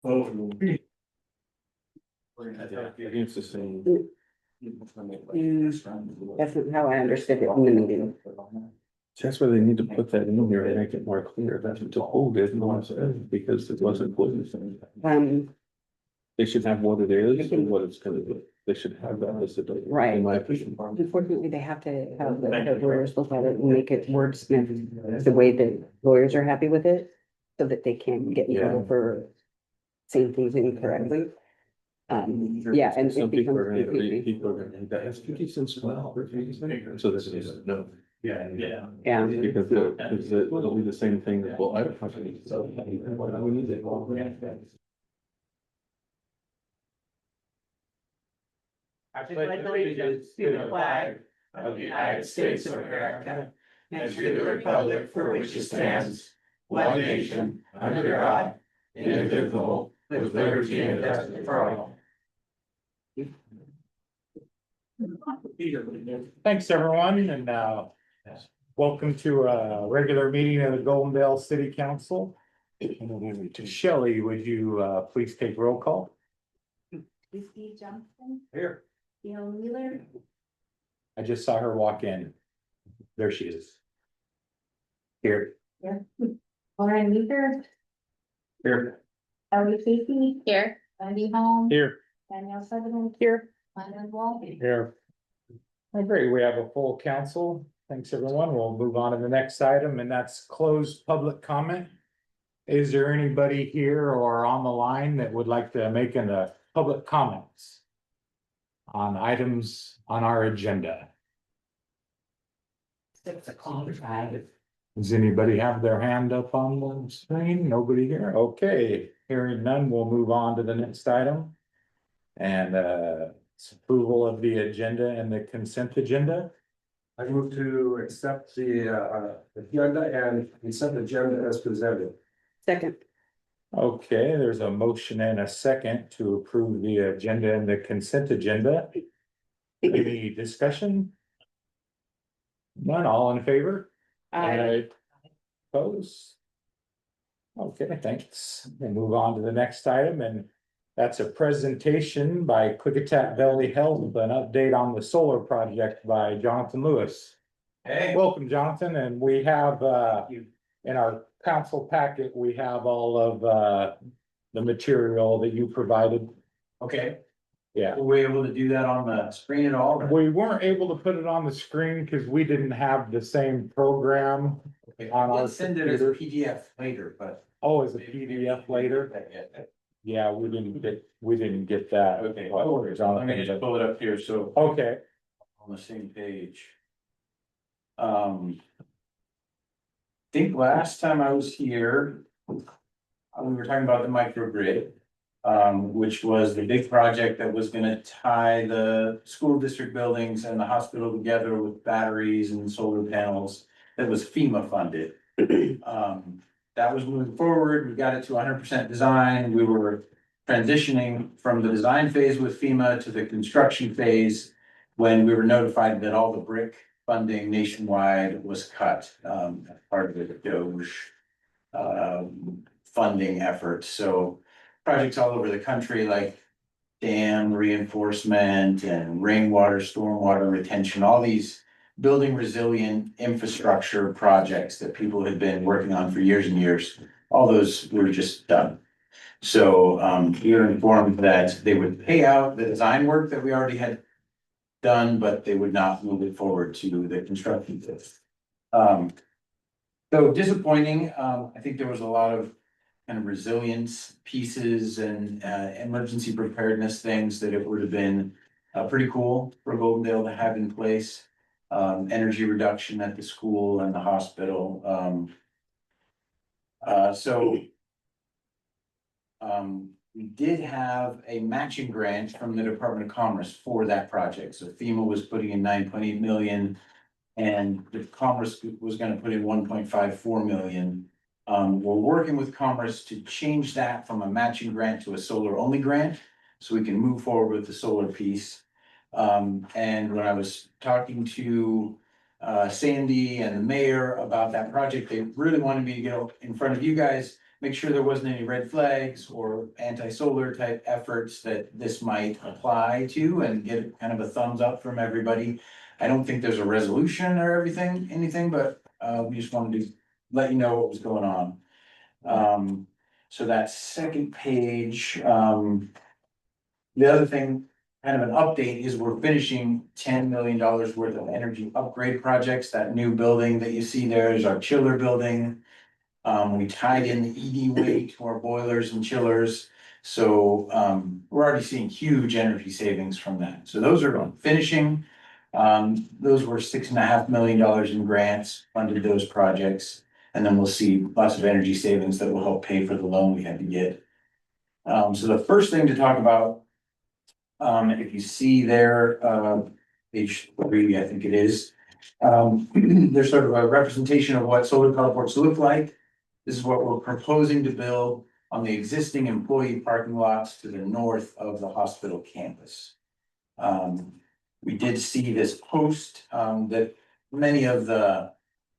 It's the same. That's how I understood it in the meeting. That's why they need to put that in here and make it more clear. That's what the whole did, because it wasn't clear. They should have what it is and what it's gonna do. They should have that listed. Right. In my opinion. Unfortunately, they have to have the lawyers look at it and make it wordsmith the way that lawyers are happy with it. So that they can't get in trouble for saying things incorrectly. Yeah, and Some it people becomes are gonna, confusing. people are gonna, that has 50 cents well. So this is, no. Yeah. Yeah, Because it'll be the same thing that, well, I don't have any. So we need it. I pledge allegiance to the flag of the United States of America and to the republic for which it stands, one nation, under God, indivisible, with liberty and justice for all. Thanks, everyone, and welcome to a regular meeting of the Goldendale City Council. Shelley, would you please take roll call? Steve Johnson, Here. Gail Wheeler, I just saw her walk in. There she is. Here. Lauren Luther, Here. Ellie Casey. Here. Wendy Holmes. Here. Danielle Sutherland. here, Lyman Wall. Here. Oh, great, we have a full council. Thanks, everyone. We'll move on to the next item, and that's closed public comment. Is there anybody here or on the line that would like to make any public comments on items on our agenda? 6 o'clock, right? Does anybody have their hand up on the screen? Nobody here? Okay, hearing none, we'll move on to the next item. And it's approval of the agenda and the consent agenda. I move to accept the agenda and consent agenda as presented. Second, Okay, there's a motion and a second to approve the agenda and the consent agenda. Any discussion? None, all in favor? Oppose? Okay, thanks. We'll move on to the next item, and that's a presentation by Klickitat Valley Health, an update on the solar project by Jonathan Lewis. Hey. Welcome, Jonathan, and we have in our council packet, we have all of the material that you provided. Okay, Yeah, were we able to do that on the screen at all? we weren't able to put it on the screen because we didn't have the same program. Okay, on our I'll send it as a computer. PDF later, but. Oh, as a PDF later? Yeah, we didn't get that. Okay, no worries. I'm gonna just pull it up here, so Okay, on the same page. Think last time I was here, we were talking about the microgrid. Which was the big project that was gonna tie the school district buildings and the hospital together with batteries and solar panels. That was FEMA funded. That was moving forward. We got it to 100% design. We were transitioning from the design phase with FEMA to the construction phase. When we were notified that all the brick funding nationwide was cut, as part of the DOGE funding effort. So projects all over the country, like dam reinforcement and rainwater, stormwater retention, all these building resilient infrastructure projects that people had been working on for years and years, all those were just done. So we were informed that they would pay out the design work that we already had done, but they would not move it forward to the construction phase. So disappointing. I think there was a lot of kind of resilience pieces and emergency preparedness things that it would have been pretty cool for Goldendale to have in place. Energy reduction at the school and the hospital. We did have a matching grant from the Department of Commerce for that project. So FEMA was putting in 9.8 million and the Commerce was gonna put in 1.54 million. We're working with Commerce to change that from a matching grant to a solar only grant, so we can move forward with the solar piece. And when I was talking to Sandy and the mayor about that project, they really wanted me to get in front of you guys make sure there wasn't any red flags or anti-solar type efforts that this might apply to and get kind of a thumbs up from everybody. I don't think there's a resolution or anything, but we just wanted to let you know what was going on. So that second page, the other thing, kind of an update, is we're finishing $10 million worth of energy upgrade projects. That new building that you see there is our chiller building. We tied in the ED weight to our boilers and chillers. So we're already seeing huge energy savings from that. So those are finishing. Those were $6.5 million in grants, funded those projects. And then we'll see lots of energy savings that will help pay for the loan we had to get. So the first thing to talk about, if you see there, page 3, I think it is, there's sort of a representation of what solar carports look like. This is what we're proposing to build on the existing employee parking lots to the north of the hospital campus. We did see this post that many of the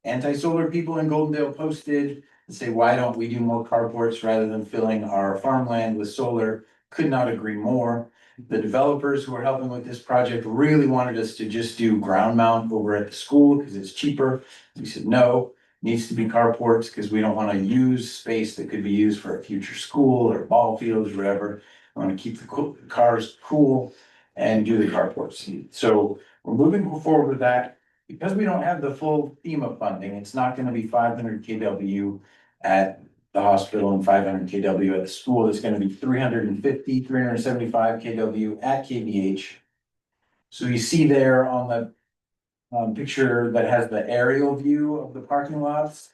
anti-solar people in Goldendale posted and say, why don't we do more carports rather than filling our farmland with solar? Could not agree more. The developers who are helping with this project really wanted us to just do ground mount over at the school because it's cheaper. We said, no, needs to be carports because we don't want to use space that could be used for a future school or ball fields or whatever. I want to keep the cars cool and do the carports. So we're moving forward with that. Because we don't have the full FEMA funding, it's not going to be 500 kW at the hospital and 500 kW at the school. It's going to be 350, 375 kW at KVH. So you see there on the picture that has the aerial view of the parking lots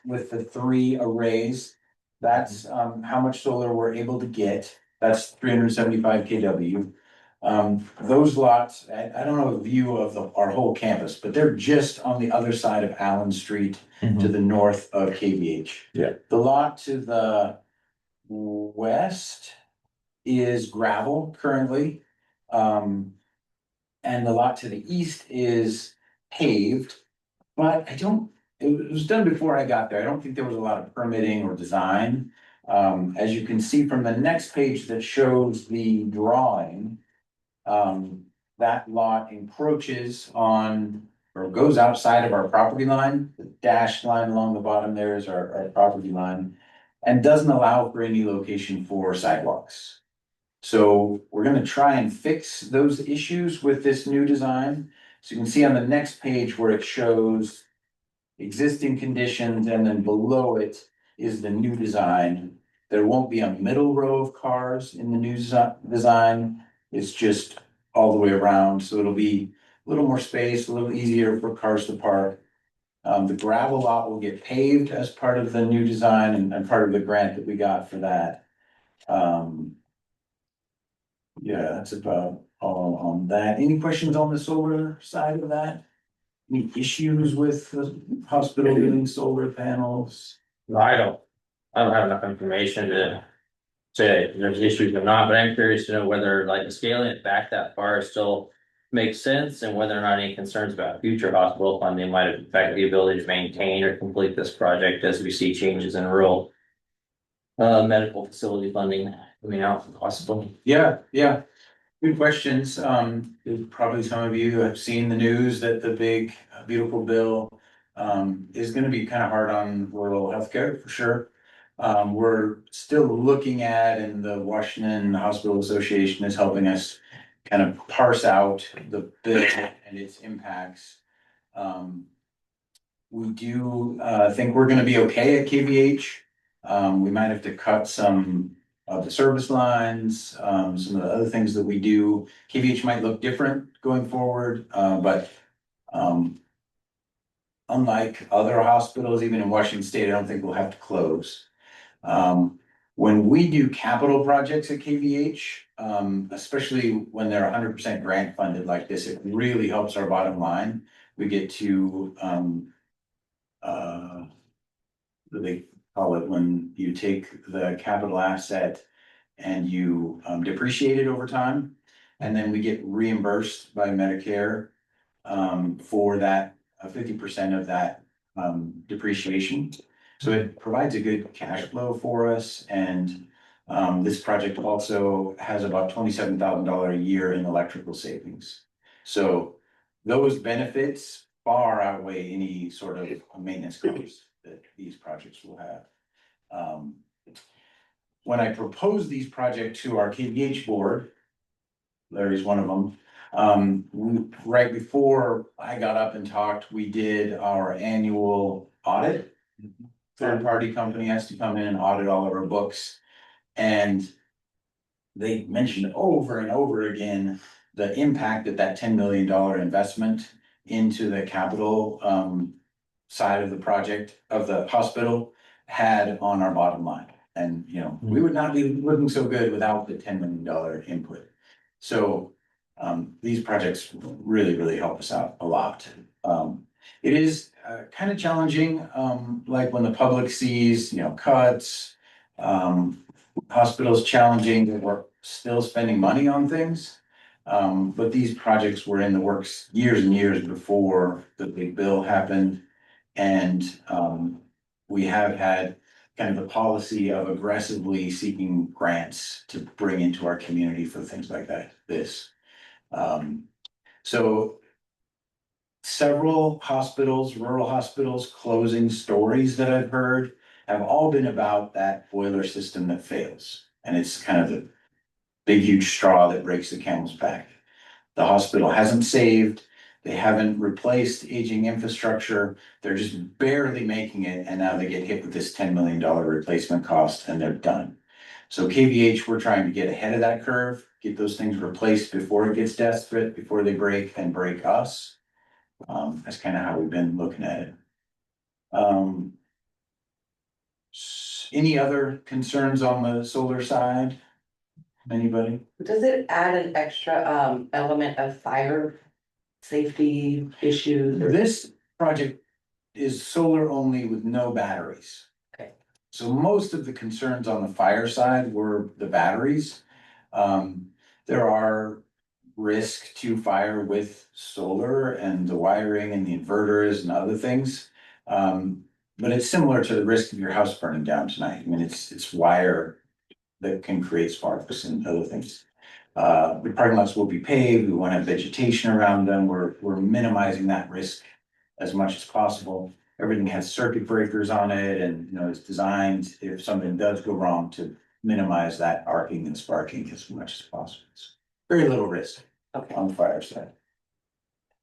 with the 3 arrays. That's how much solar we're able to get. That's 375 kW. Those lots, I don't know a view of our whole campus, but they're just on the other side of Allen Street to the north of KVH. Yeah. The lot to the west is gravel currently. And the lot to the east is paved, but it was done before I got there. I don't think there was a lot of permitting or design. As you can see from the next page that shows the drawing, that lot encroaches on or goes outside of our property line. The dashed line along the bottom there is our property line and doesn't allow for any location for sidewalks. So we're going to try and fix those issues with this new design. So you can see on the next page where it shows existing conditions and then below it is the new design. There won't be a middle row of cars in the new design. It's just all the way around, so it'll be a little more space, a little easier for cars to park. The gravel lot will get paved as part of the new design and part of the grant that we got for that. Yeah, that's about all on that. Any questions on the solar side of that? Any issues with the hospital getting solar panels? No, I don't have enough information to say if there's issues or not, but I'm curious to know whether like scaling it back that far still makes sense and whether or not any concerns about future hospital funding might affect the ability to maintain or complete this project as we see changes in rural medical facility funding coming out possible. Yeah. Good questions. Probably some of you have seen the news that the big beautiful bill is gonna be kind of hard on rural healthcare for sure. We're still looking at, and the Washington Hospital Association is helping us kind of parse out the bill and its impacts. We do think we're gonna be okay at KVH. We might have to cut some of the service lines, some of the other things that we do. KVH might look different going forward, but unlike other hospitals, even in Washington State, I don't think we'll have to close. When we do capital projects at KVH, especially when they're 100% grant funded like this, it really helps our bottom line. We get to, what do they call it when you take the capital asset and you depreciate it over time, and then we get reimbursed by Medicare for that 50% of that depreciation. So it provides a good cash flow for us and this project also has about $27,000 a year in electrical savings. So those benefits far outweigh any sort of maintenance costs that these projects will have. When I proposed these projects to our KVH board, Larry's one of them. Right before I got up and talked, we did our annual audit. Third-party company has to come in and audit all of our books. And they mentioned over and over again, the impact that that $10 million investment into the capital side of the project of the hospital had on our bottom line. And, you know, we would not be looking so good without the $10 million input. So these projects really help us out a lot. It is kind of challenging, like when the public sees, you know, cuts, hospitals challenging that we're still spending money on things. But these projects were in the works years and years before the big bill happened. And we have had kind of a policy of aggressively seeking grants to bring into our community for things like that, so several hospitals, rural hospitals, closing stories that I've heard have all been about that boiler system that fails. And it's kind of the big, huge straw that breaks the camel's back. The hospital hasn't saved, they haven't replaced aging infrastructure, they're just barely making it, and now they get hit with this $10 million replacement cost and they're done. So KVH, we're trying to get ahead of that curve, get those things replaced before it gets desperate, before they break and break us. That's kind of how we've been looking at it. Any other concerns on the solar side? Anybody? Does it add an extra element of fire safety issues? This project is solar only with no batteries. Okay. So most of the concerns on the fire side were the batteries. There are risks to fire with solar and the wiring and the inverters and other things. But it's similar to the risk of your house burning down tonight. I mean, it's wire that can create sparks and other things. The parking lots will be paved, we won't have vegetation around them, we're minimizing that risk as much as possible. Everything has circuit breakers on it and, you know, it's designed, if something does go wrong, to minimize that arcing and sparking as much as possible. It's very little risk Okay. on the fire side.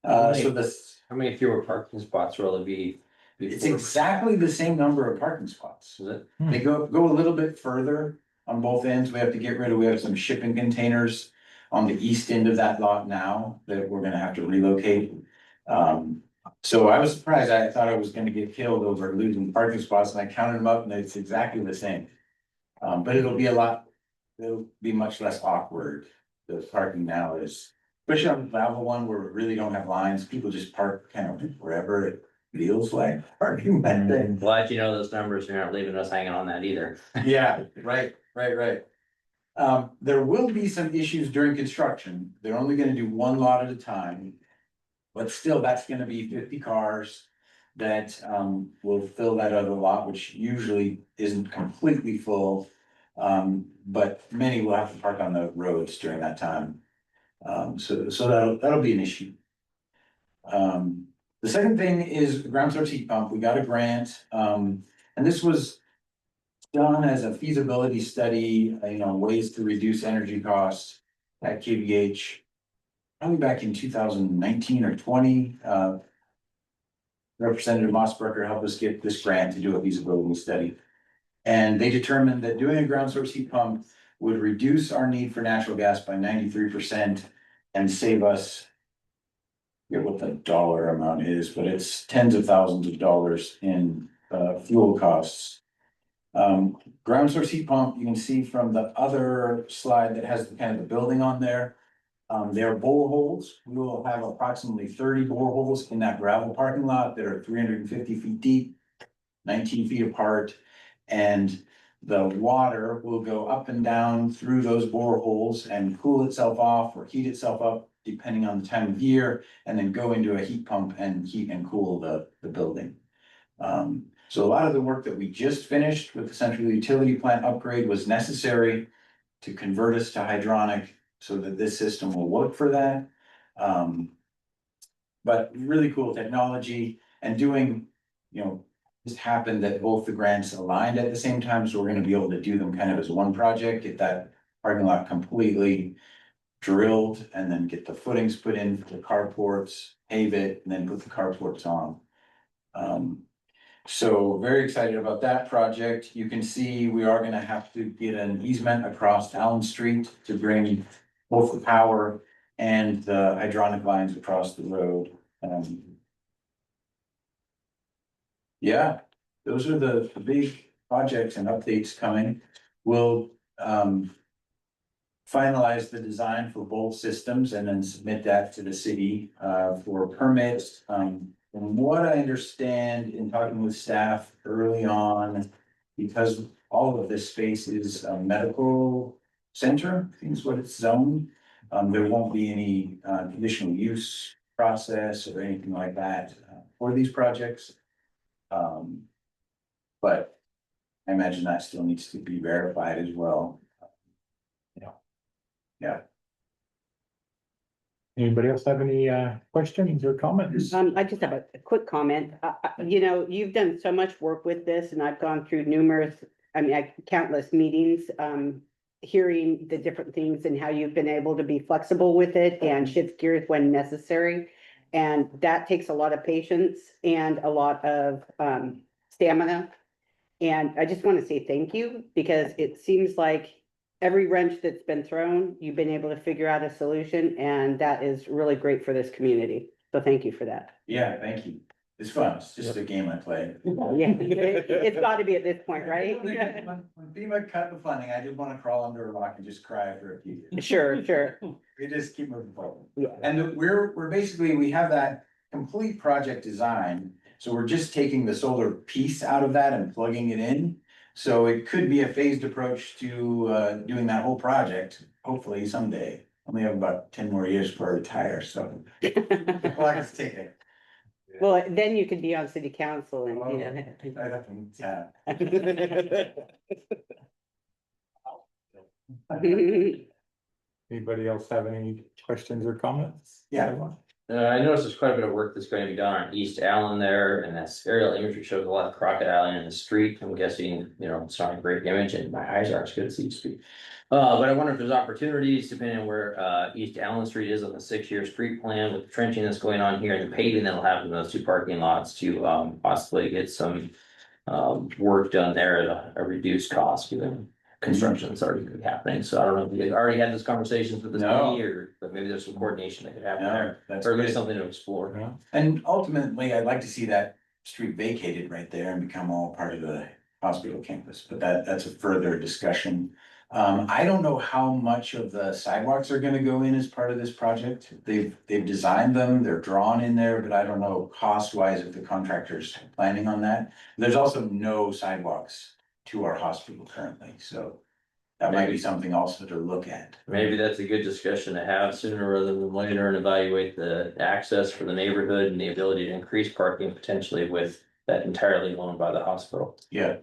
So this, How many fewer parking spots will it be? it's exactly the same number of parking spots. Is it? They go a little bit further on both ends. We have to get rid of, we have some shipping containers on the east end of that lot now that we're gonna have to relocate. So I was surprised. I thought I was gonna get killed over losing parking spots and I counted them up and it's exactly the same. But it'll be much less awkward. The parking now is, especially on the gravel one where we really don't have lines, people just park kind of wherever it feels like parking that day. Glad you know those numbers, you're not leaving us hanging on that either. Yeah, right. There will be some issues during construction. They're only gonna do one lot at a time. But still, that's gonna be 50 cars that will fill that other lot, which usually isn't completely full. But many will have to park on the roads during that time. So that'll be an issue. The second thing is ground source heat pump. We got a grant, and this was done as a feasibility study, you know, ways to reduce energy costs at KVH. Probably back in 2019 or 20, Representative Mossberger helped us get this grant to do a feasibility study. And they determined that doing a ground source heat pump would reduce our need for natural gas by 93% and save us, I forget what the dollar amount is, but it's tens of thousands of dollars in fuel costs. Ground source heat pump, you can see from the other slide that has the kind of the building on there. They're boreholes. We will have approximately 30 boreholes in that gravel parking lot that are 350 feet deep, 19 feet apart. And the water will go up and down through those boreholes and cool itself off or heat itself up depending on the time of year, and then go into a heat pump and heat and cool the building. So a lot of the work that we just finished with the central utility plant upgrade was necessary to convert us to hydronic so that this system will work for that. But really cool technology and doing, just happened that both the grants aligned at the same time, so we're gonna be able to do them kind of as one project, get that parking lot completely drilled and then get the footings put in for the carports, pave it, and then put the carports on. So very excited about that project. You can see we are gonna have to get an easement across Allen Street to bring both the power and the hydronic lines across the road. Yeah, those are the big projects and updates coming. We'll finalize the design for both systems and then submit that to the city for permits. From what I understand in talking with staff early on, because all of this space is a medical center, I think is what it's zoned. There won't be any conditional use process or anything like that for these projects. But I imagine that still needs to be verified as well. Yeah. Anybody else have any questions or comments? I just have a quick comment. You've done so much work with this and I've gone through countless meetings, hearing the different things and how you've been able to be flexible with it and shift gears when necessary. And that takes a lot of patience and a lot of stamina. And I just want to say thank you because it seems like every wrench that's been thrown, you've been able to figure out a solution, and that is really great for this community. So thank you for that. Yeah, thank you. It's fun. It's just a game I play. Yeah, it's got to be at this point, right? When FEMA cut the funding, I did want to crawl under a rock and just cry for a few years. Sure. We just keep moving forward. Yeah. And we're basically, we have that complete project design. So we're just taking the solar piece out of that and plugging it in. So it could be a phased approach to doing that whole project, hopefully someday. Only have about 10 more years before I retire, so the clock is ticking. Well, then you could be on city council and, I'd have to, Anybody else have any questions or comments? Yeah. I noticed there's quite a bit of work that's going to be done on East Allen there, and that aerial imagery shows a lot of crocodile in the street. I'm guessing, it's not a great image and my eyes aren't as good as they used to be. But I wonder if there's opportunities depending on where East Allen Street is on the 6-year street plan with the trenching that's going on here and the paving that'll happen in those 2 parking lots to possibly get some work done there at a reduced cost, given construction that's already happening. So I don't know if you guys already had those conversations with the No. city but maybe there's some coordination that could happen No, there. that's Or at least good. something to explore. Yeah. And ultimately, I'd like to see that street vacated right there and become all part of the hospital campus, but that's a further discussion. I don't know how much of the sidewalks are gonna go in as part of this project. They've designed them, they're drawn in there, but I don't know cost wise if the contractor's planning on that. There's also no sidewalks to our hospital currently, so that might be something also to look at. Maybe that's a good discussion to have sooner rather than later and evaluate the access for the neighborhood and the ability to increase parking potentially with that entirely owned by the hospital. Yeah.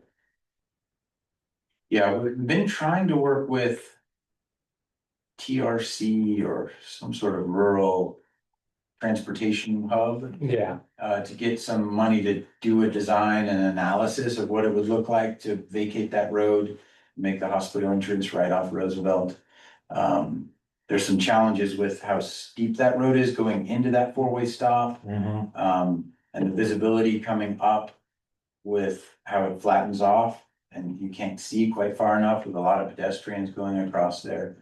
Yeah, we've been trying to work with TRC or some sort of rural transportation hub. Yeah. To get some money to do a design and analysis of what it would look like to vacate that road, make the hospital entrance right off Roosevelt. There's some challenges with how steep that road is going into that 4-way stop. And the visibility coming up with how it flattens off and you can't see quite far enough with a lot of pedestrians going across there.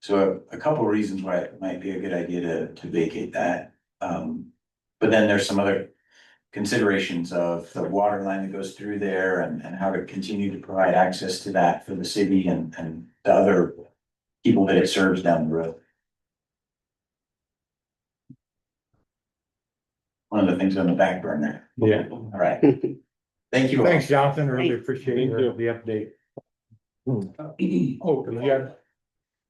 So a couple of reasons why it might be a good idea to vacate that. But then there's some other considerations of the water line that goes through there and how to continue to provide access to that for the city and the other people that it serves down the road. One of the things on the back burner. Yeah. All right. Thank you all. Thanks, Jonathan. Really Thanks. appreciate Thank you. the update. Oh, yeah.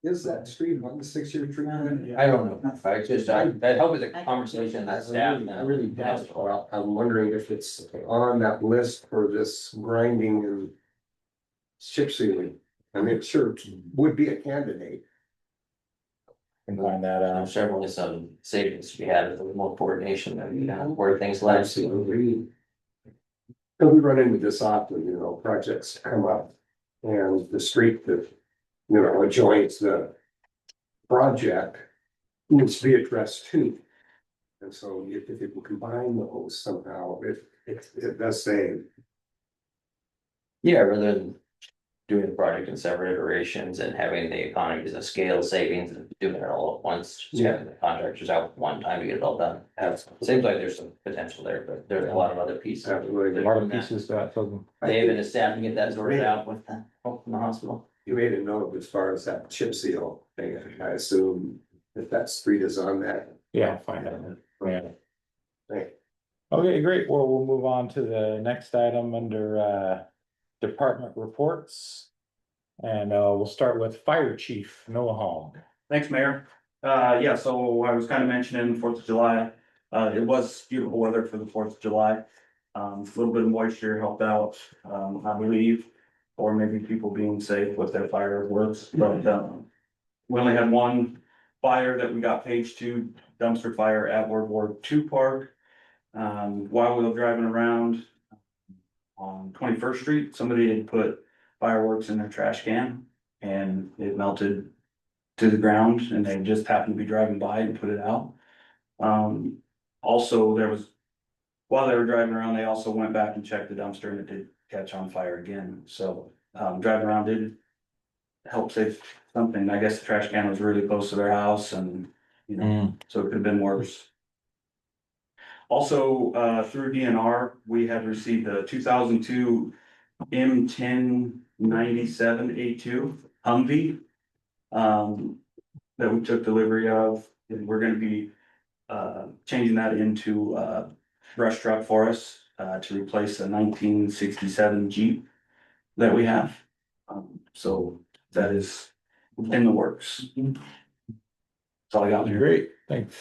is that street on the 6-year tree? I don't know, I just, that hope is a conversation that staff. I really doubt, well, I'm wondering if it's on that list for this grinding and chip sealing. I mean, it sure would be a candidate. Can find that I'm out. sure there's some savings to be had with more coordination and where things land. Absolutely. Cause we run into this often, you know, projects come up and the street that, you know, adjoins the project needs to be addressed too. And so if you can combine those somehow, it does save. Yeah, rather than doing the project in separate iterations and having the economies of scale savings and doing it all at once. Just having the contractors out one time to get it all done. Seems like there's some potential there, but there's a lot of other pieces. Absolutely. A lot of pieces to that puzzle. Dave and his staff can get that sorted out with the help from the hospital. You made a note as far as that chip seal thing, I assume if that street is on that. Yeah, I'll find out. Yeah. Right. Okay, great. Well, we'll move on to the next item under department reports. And we'll start with Fire Chief Noah Hall. Thanks, Mayor. Yeah, so I was kind of mentioning Fourth of July. It was beautiful weather for the Fourth of July. A little bit of moisture helped out, I believe, or maybe people being safe with their fireworks, but, we only had one fire that we got paged to, dumpster fire at World War II Park. While we were driving around on 21st Street, somebody had put fireworks in their trash can and it melted to the ground and they just happened to be driving by and put it out. Also there was, while they were driving around, they also went back and checked the dumpster and it did catch on fire again. So, driving around did help save something. I guess the trash can was really close to their house and, you know, so it could have been worse. Also, through DNR, we had received a 2002 M1097A2 Humvee. That we took delivery of, and we're gonna be changing that into a brush truck for us to replace a 1967 Jeep that we have. So that is in the works. That's all I got. Great, thanks.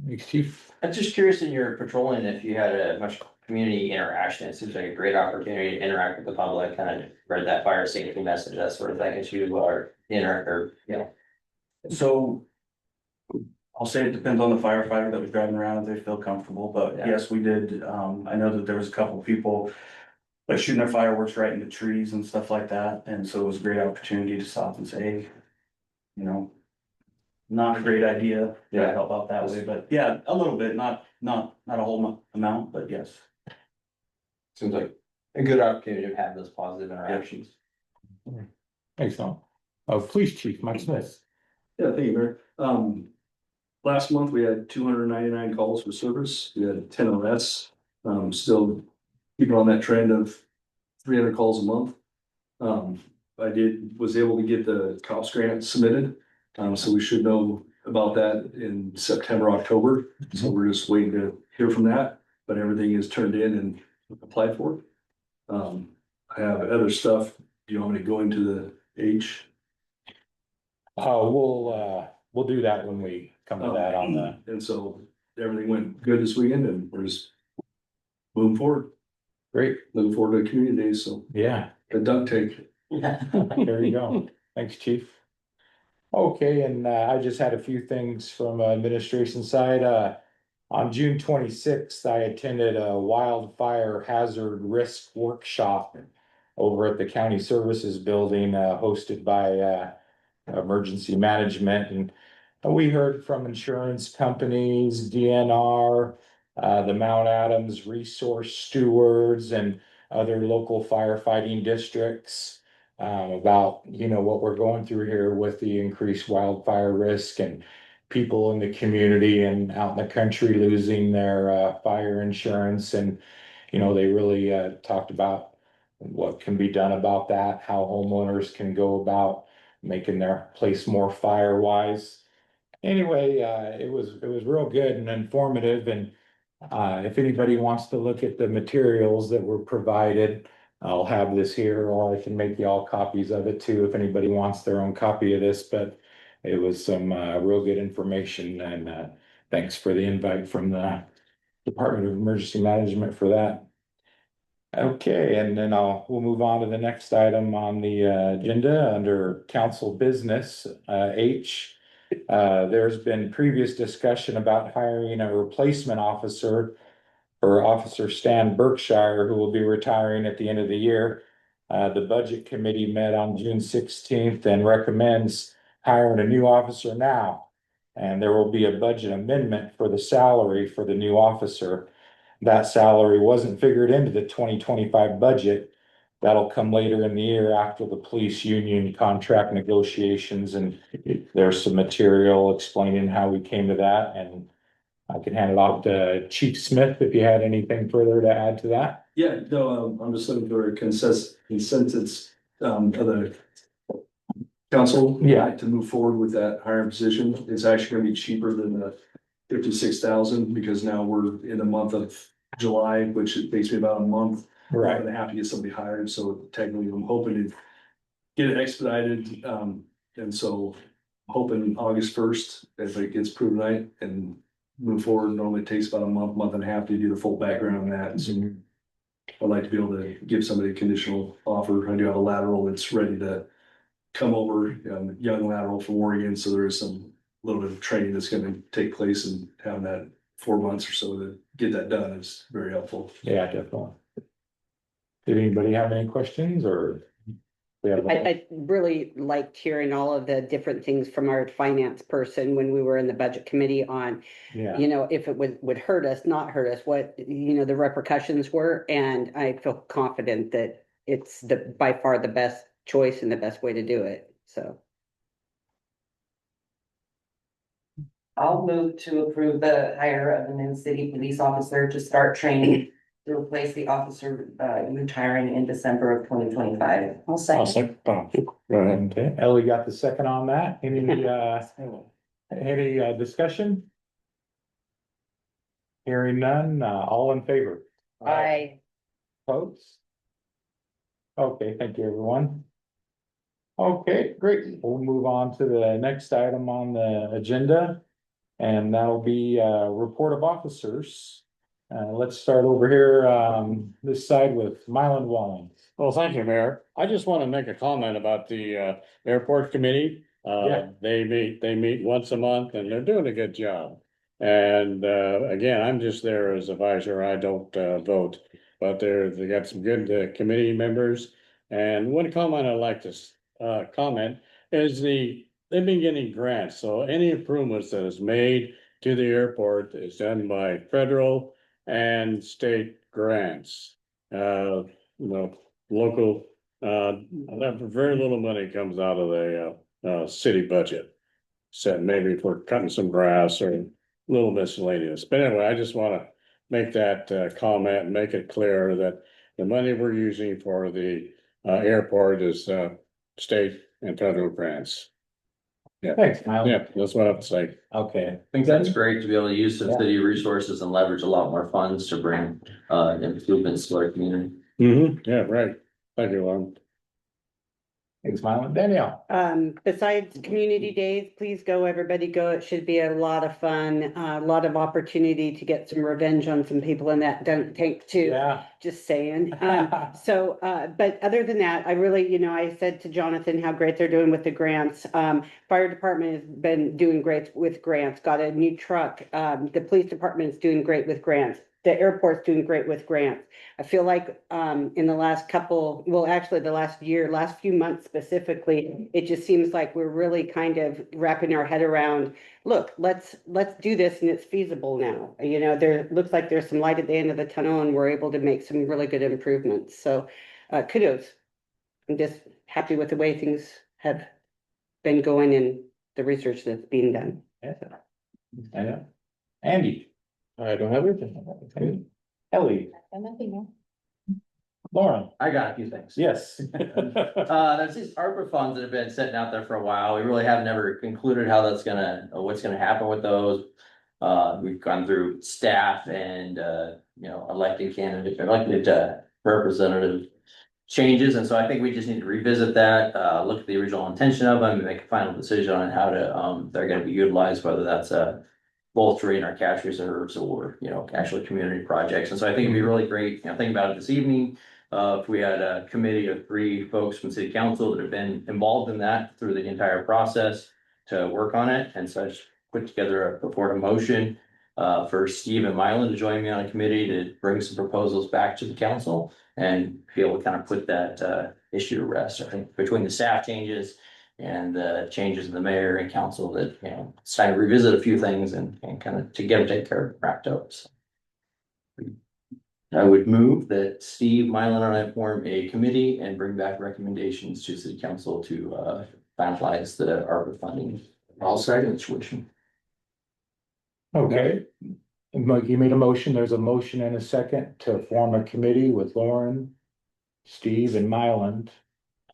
Thanks, Chief. I'm just curious in your patrolling, if you had a much community interaction, it seems like a great opportunity to interact with the public, kind of read that fire safety message, that sort of thing, as you are interact or, you know. So I'll say it depends on the firefighter that was driving around, if they feel comfortable, but Yeah. yes, we did. I know that there was a couple of people like shooting their fireworks right into trees and stuff like that. And so it was a great opportunity to stop and say, hey, you know, not a great idea to Yeah. help out that way, but yeah, a little bit, not a whole amount, but yes. Seems like a good opportunity to have those positive interactions. Thanks, Noah. Police Chief Mike Smith. Yeah, thank you, Mayor. Last month, we had 299 calls for service. We had 10 arrests. Still keeping on that trend of 300 calls a month. Was able to get the cops grant submitted. So we should know about that in September, October. So we're just waiting to hear from that, but everything is turned in and applied for. I have other stuff. Do you want me to go into the H? We'll do that when we come to that on the, And so everything went good this weekend and we're just moving forward, great, looking forward to community days, so yeah, a duck take. there you go. Thanks, Chief. Okay, and I just had a few things from administration side. On June 26th, I attended a wildfire hazard risk workshop over at the County Services Building, hosted by Emergency Management. And we heard from insurance companies, DNR, the Mount Adams Resource Stewards, and other local firefighting districts about, you know, what we're going through here with the increased wildfire risk and people in the community and out in the country losing their fire insurance. And, you know, they really talked about what can be done about that, how homeowners can go about making their place more fire wise. Anyway, it was real good and informative. And if anybody wants to look at the materials that were provided, I'll have this here, or I can make you all copies of it too, if anybody wants their own copy of this. But It was some real good information and thanks for the invite from the Department of Emergency Management for that. Okay, and then we'll move on to the next item on the agenda under council business, H. There's been previous discussion about hiring a replacement officer for Officer Stan Berkshire, who will be retiring at the end of the year. The Budget Committee met on June 16th and recommends hiring a new officer now. And there will be a budget amendment for the salary for the new officer. That salary wasn't figured into the 2025 budget. That'll come later in the year after the police union contract negotiations, and there's some material explaining how we came to that, and I can hand it off to Chief Smith if you had anything further to add to that. Yeah, no, I'm just looking for a consensus of the council. Yeah. To move forward with that hiring position. It's actually gonna be cheaper than the 56,000 because now we're in the month of July, which it takes me about a month. Right. And have to get somebody hired, so technically I'm hoping to get it expedited, and so hoping August 1st, if it gets proven right and move forward. Normally it takes about a month and a half to do the full background on that, so I'd like to be able to give somebody a conditional offer. I do have a lateral that's ready to come over, young lateral from Oregon, so there is some little bit of training that's gonna take place, and having that 4 months or so to get that done is very helpful. Yeah, definitely. Did anybody have any questions or? We have. I really liked hearing all of the different things from our finance person when we were in the budget committee on, Yeah, you know, if it would hurt us, not hurt us, what, you know, the repercussions were. And I feel confident that it's by far the best choice and the best way to do it, so. I'll move to approve the hire of a new city police officer to start training to replace the officer retiring in December of 2025. I'll second. Okay, Ellie got the second on that. Any discussion? Hearing none, all in favor? Opposed? Okay, thank you, everyone. Okay, great. We'll move on to the next item on the agenda. And that'll be report of officers. Let's start over here, this side with Mylan Walling. Well, thank you, Mayor. I just want to make a comment about the airport committee. Yeah. They meet once a month and they're doing a good job. And again, I'm just there as advisor. I don't vote, but they got some good committee members. And one comment I'd like to comment is they've been getting grants. So any improvements that is made to the airport is done by federal and state grants. Local, very little money comes out of the city budget. Said maybe for cutting some grass or a little miscellaneous. But anyway, I just want to make that comment and make it clear that the money we're using for the airport is state and federal grants. Yeah. Thanks, Mylan. Yeah, that's what I have to say. Okay. I think that's great to be able to use some city resources and leverage a lot more funds to bring improvements to our community. Yeah, right. Thank you, Lauren. Thanks, Mylan. Danielle. Besides community days, please go, everybody go. It should be a lot of fun, a lot of opportunity to get some revenge on some people in that dunk tank too. Yeah. Just saying. But other than that, I really, you know, I said to Jonathan how great they're doing with the grants. Fire department has been doing great with grants, got a new truck. The police department is doing great with grants. The airport's doing great with grants. I feel like in the last couple, well, actually the last year, last few months specifically, it just seems like we're really kind of wrapping our head around, look, let's do this and it's feasible now. You know, there looks like there's some light at the end of the tunnel and we're able to make some really good improvements. So kudos. I'm just happy with the way things have been going and the research that's being done. Yeah. I know. Andy. I don't have anything. Ellie. Nothing. Lauren. I got a few things. Yes. There's these ARPA funds that have been sitting out there for a while. We really have never concluded how that's gonna, what's gonna happen with those. We've gone through staff and, elected representative changes, and so I think we just need to revisit that, look at the original intention of them and make a final decision on how to, they're gonna be utilized, whether that's bolstering our cash reserves or, actually community projects. And so I think it'd be really great, think about it this evening. If we had a committee of 3 folks from city council that have been involved in that through the entire process to work on it. And so I just put together a report of motion for Steve and Mylan to join me on a committee to bring some proposals back to the council and be able to kind of put that issue to rest. I think between the staff changes and the changes in the mayor and council that, it's time to revisit a few things and kind of to get them taken care of, wrapped up. So I would move that Steve, Mylan, and I form a committee and bring back recommendations to city council to finalize the ARPA funding. I'll second. Situation. Okay. Mike, you made a motion. There's a motion and a second to form a committee with Lauren, Steve, and Mylan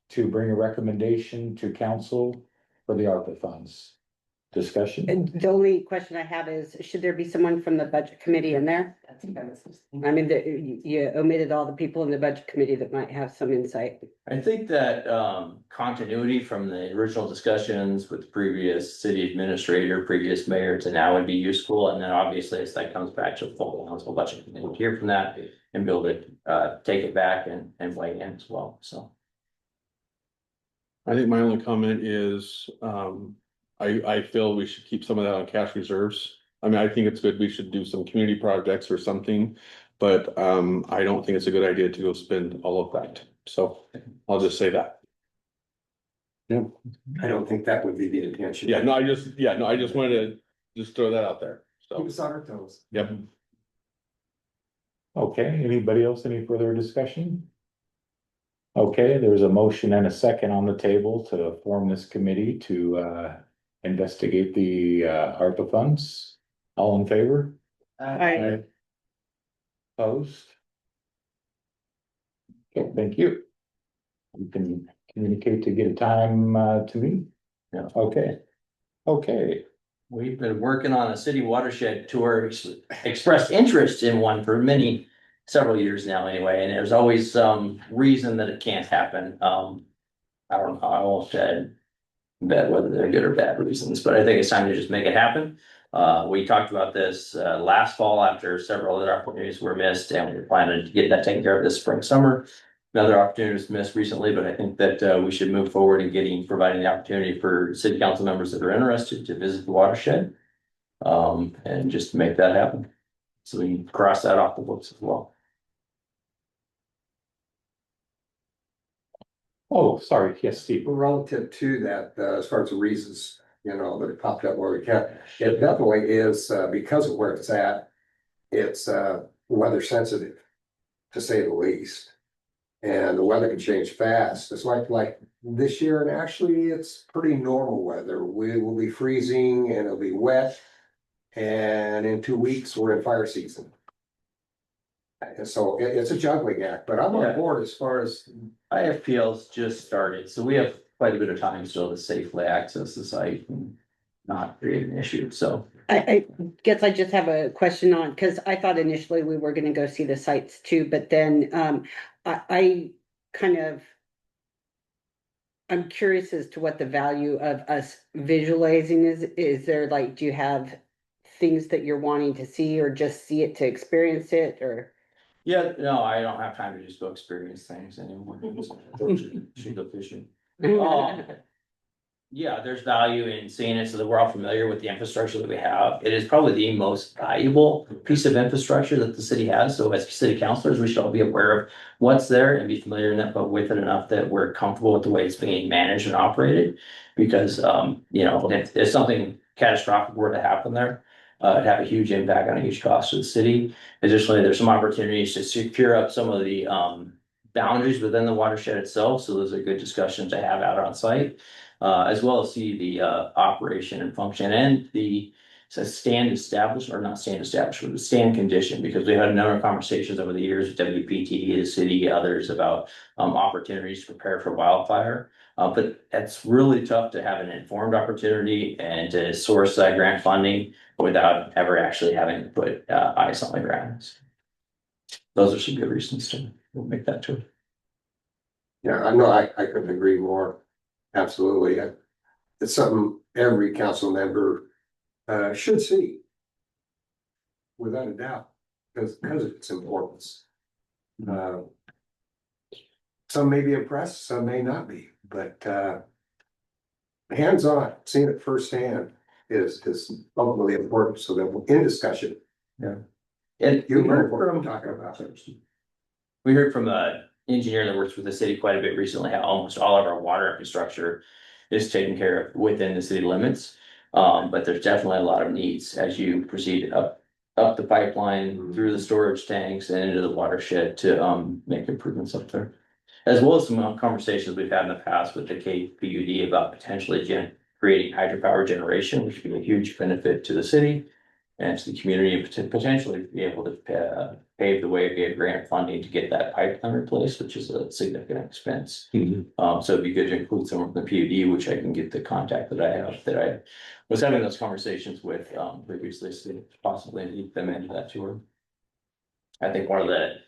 to bring a recommendation to council for the ARPA funds. Discussion? And the only question I have is, should there be someone from the budget committee in there? That's what I was just thinking. I mean, you omitted all the people in the budget committee that might have some insight. I think that continuity from the original discussions with the previous city administrator, previous mayor to now would be useful. And then obviously as that comes back to the full council budget, and we'll hear from that and be able to take it back and weigh in as well. So. I think my only comment is, I feel we should keep some of that on cash reserves. I mean, I think it's good, we should do some community projects or something, but, I don't think it's a good idea to go spend all of that. So I'll just say that. I don't think that would be the intention. Yeah, no, I just wanted to just throw that out there. Keep So, us on our toes. yep. Okay, anybody else, any further discussion? Okay, there's a motion and a second on the table to form this committee to investigate the ARPA funds. All in favor? I, Opposed? Okay, thank you. You can communicate to get a time to me? Yeah. Okay. Okay, We've been working on a city watershed tour, expressed interest in one for several years now anyway, and there's always some reason that it can't happen. I don't know, I won't bet whether they're good or bad reasons, but I think it's time to just make it happen. We talked about this last fall after several other opportunities were missed, and we were planning to get that taken care of this spring, summer. Another opportunity was missed recently, but I think that we should move forward in providing the opportunity for city council members that are interested to visit the watershed. And just make that happen. So we can cross that off the books as well. oh, sorry, yes, Steve. Relative to that, as far as the reasons, that it popped up where we can't, it definitely is, because of where it's at. It's weather sensitive, to say the least. And the weather can change fast. It's like this year, and actually it's pretty normal weather. We will be freezing and it'll be wet. And in 2 weeks, we're in fire season. And so it's a juggling act, but I'm Yeah. on board as far as IFPL's just started, so we have quite a bit of time still to safely access the site and not create an issue, so. I guess I just have a question on, because I thought initially we were gonna go see the sites too, but then I kind of. I'm curious as to what the value of us visualizing is. Is there like, do you have things that you're wanting to see or just see it to experience it or? Yeah, no, I don't have time to just go experience things anymore. Should go fishing. Yeah, there's value in seeing it so that we're all familiar with the infrastructure that we have. It is probably the most valuable piece of infrastructure that the city has. So as city councilors, we should all be aware of what's there and be familiar with it enough that we're comfortable with the way it's being managed and operated. Because, if something catastrophic were to happen there, it'd have a huge impact on a huge cost to the city. Additionally, there's some opportunities to secure up some of the boundaries within the watershed itself. So those are good discussions to have out on site. As well as see the operation and function and the stand established or not stand established, but the stand condition, because we've had a number of conversations over the years with WPT, the city, others about opportunities to prepare for wildfire. But it's really tough to have an informed opportunity and to source grant funding without ever actually having to put ice on the ground. Those are some good reasons to make that too. Yeah, I know, I couldn't agree more. Absolutely. It's something every council member should see. Without a doubt, because of its importance. Some may be impressed, some may not be, but hands-on, seeing it firsthand is ultimately important, so that in discussion. And we You heard know what I'm from, talking about. we heard from a engineer that works with the city quite a bit recently, how almost all of our water infrastructure is taken care of within the city limits. But there's definitely a lot of needs as you proceed up the pipeline, through the storage tanks and into the watershed to make improvements up there. As well as some conversations we've had in the past with the KPUD about potentially creating hydropower generation, which would be a huge benefit to the city and to the community, and potentially be able to pave the way via grant funding to get that pipeline replaced, which is a significant expense. So it'd be good to include someone from the PUD, which I can get the contact that I have, that I was having those conversations with previously, so possibly lead them into that tour. I think one of the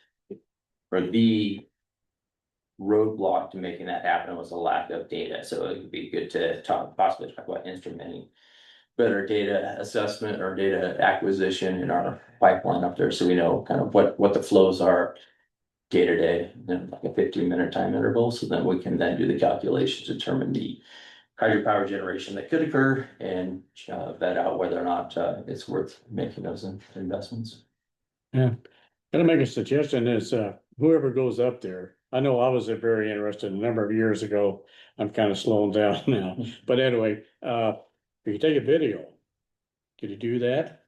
roadblock to making that happen was a lack of data, so it would be good to possibly talk about instrumenting better data assessment or data acquisition in our pipeline up there, so we know kind of what the flows are day to day, in like a 15-minute time interval, so then we can then do the calculations, determine the hydropower generation that could occur, and vet out whether or not it's worth making those investments. Yeah, gonna make a suggestion is, whoever goes up there, I know I was very interested a number of years ago. I'm kind of slowing down now, but anyway, if you take a video, could you do that?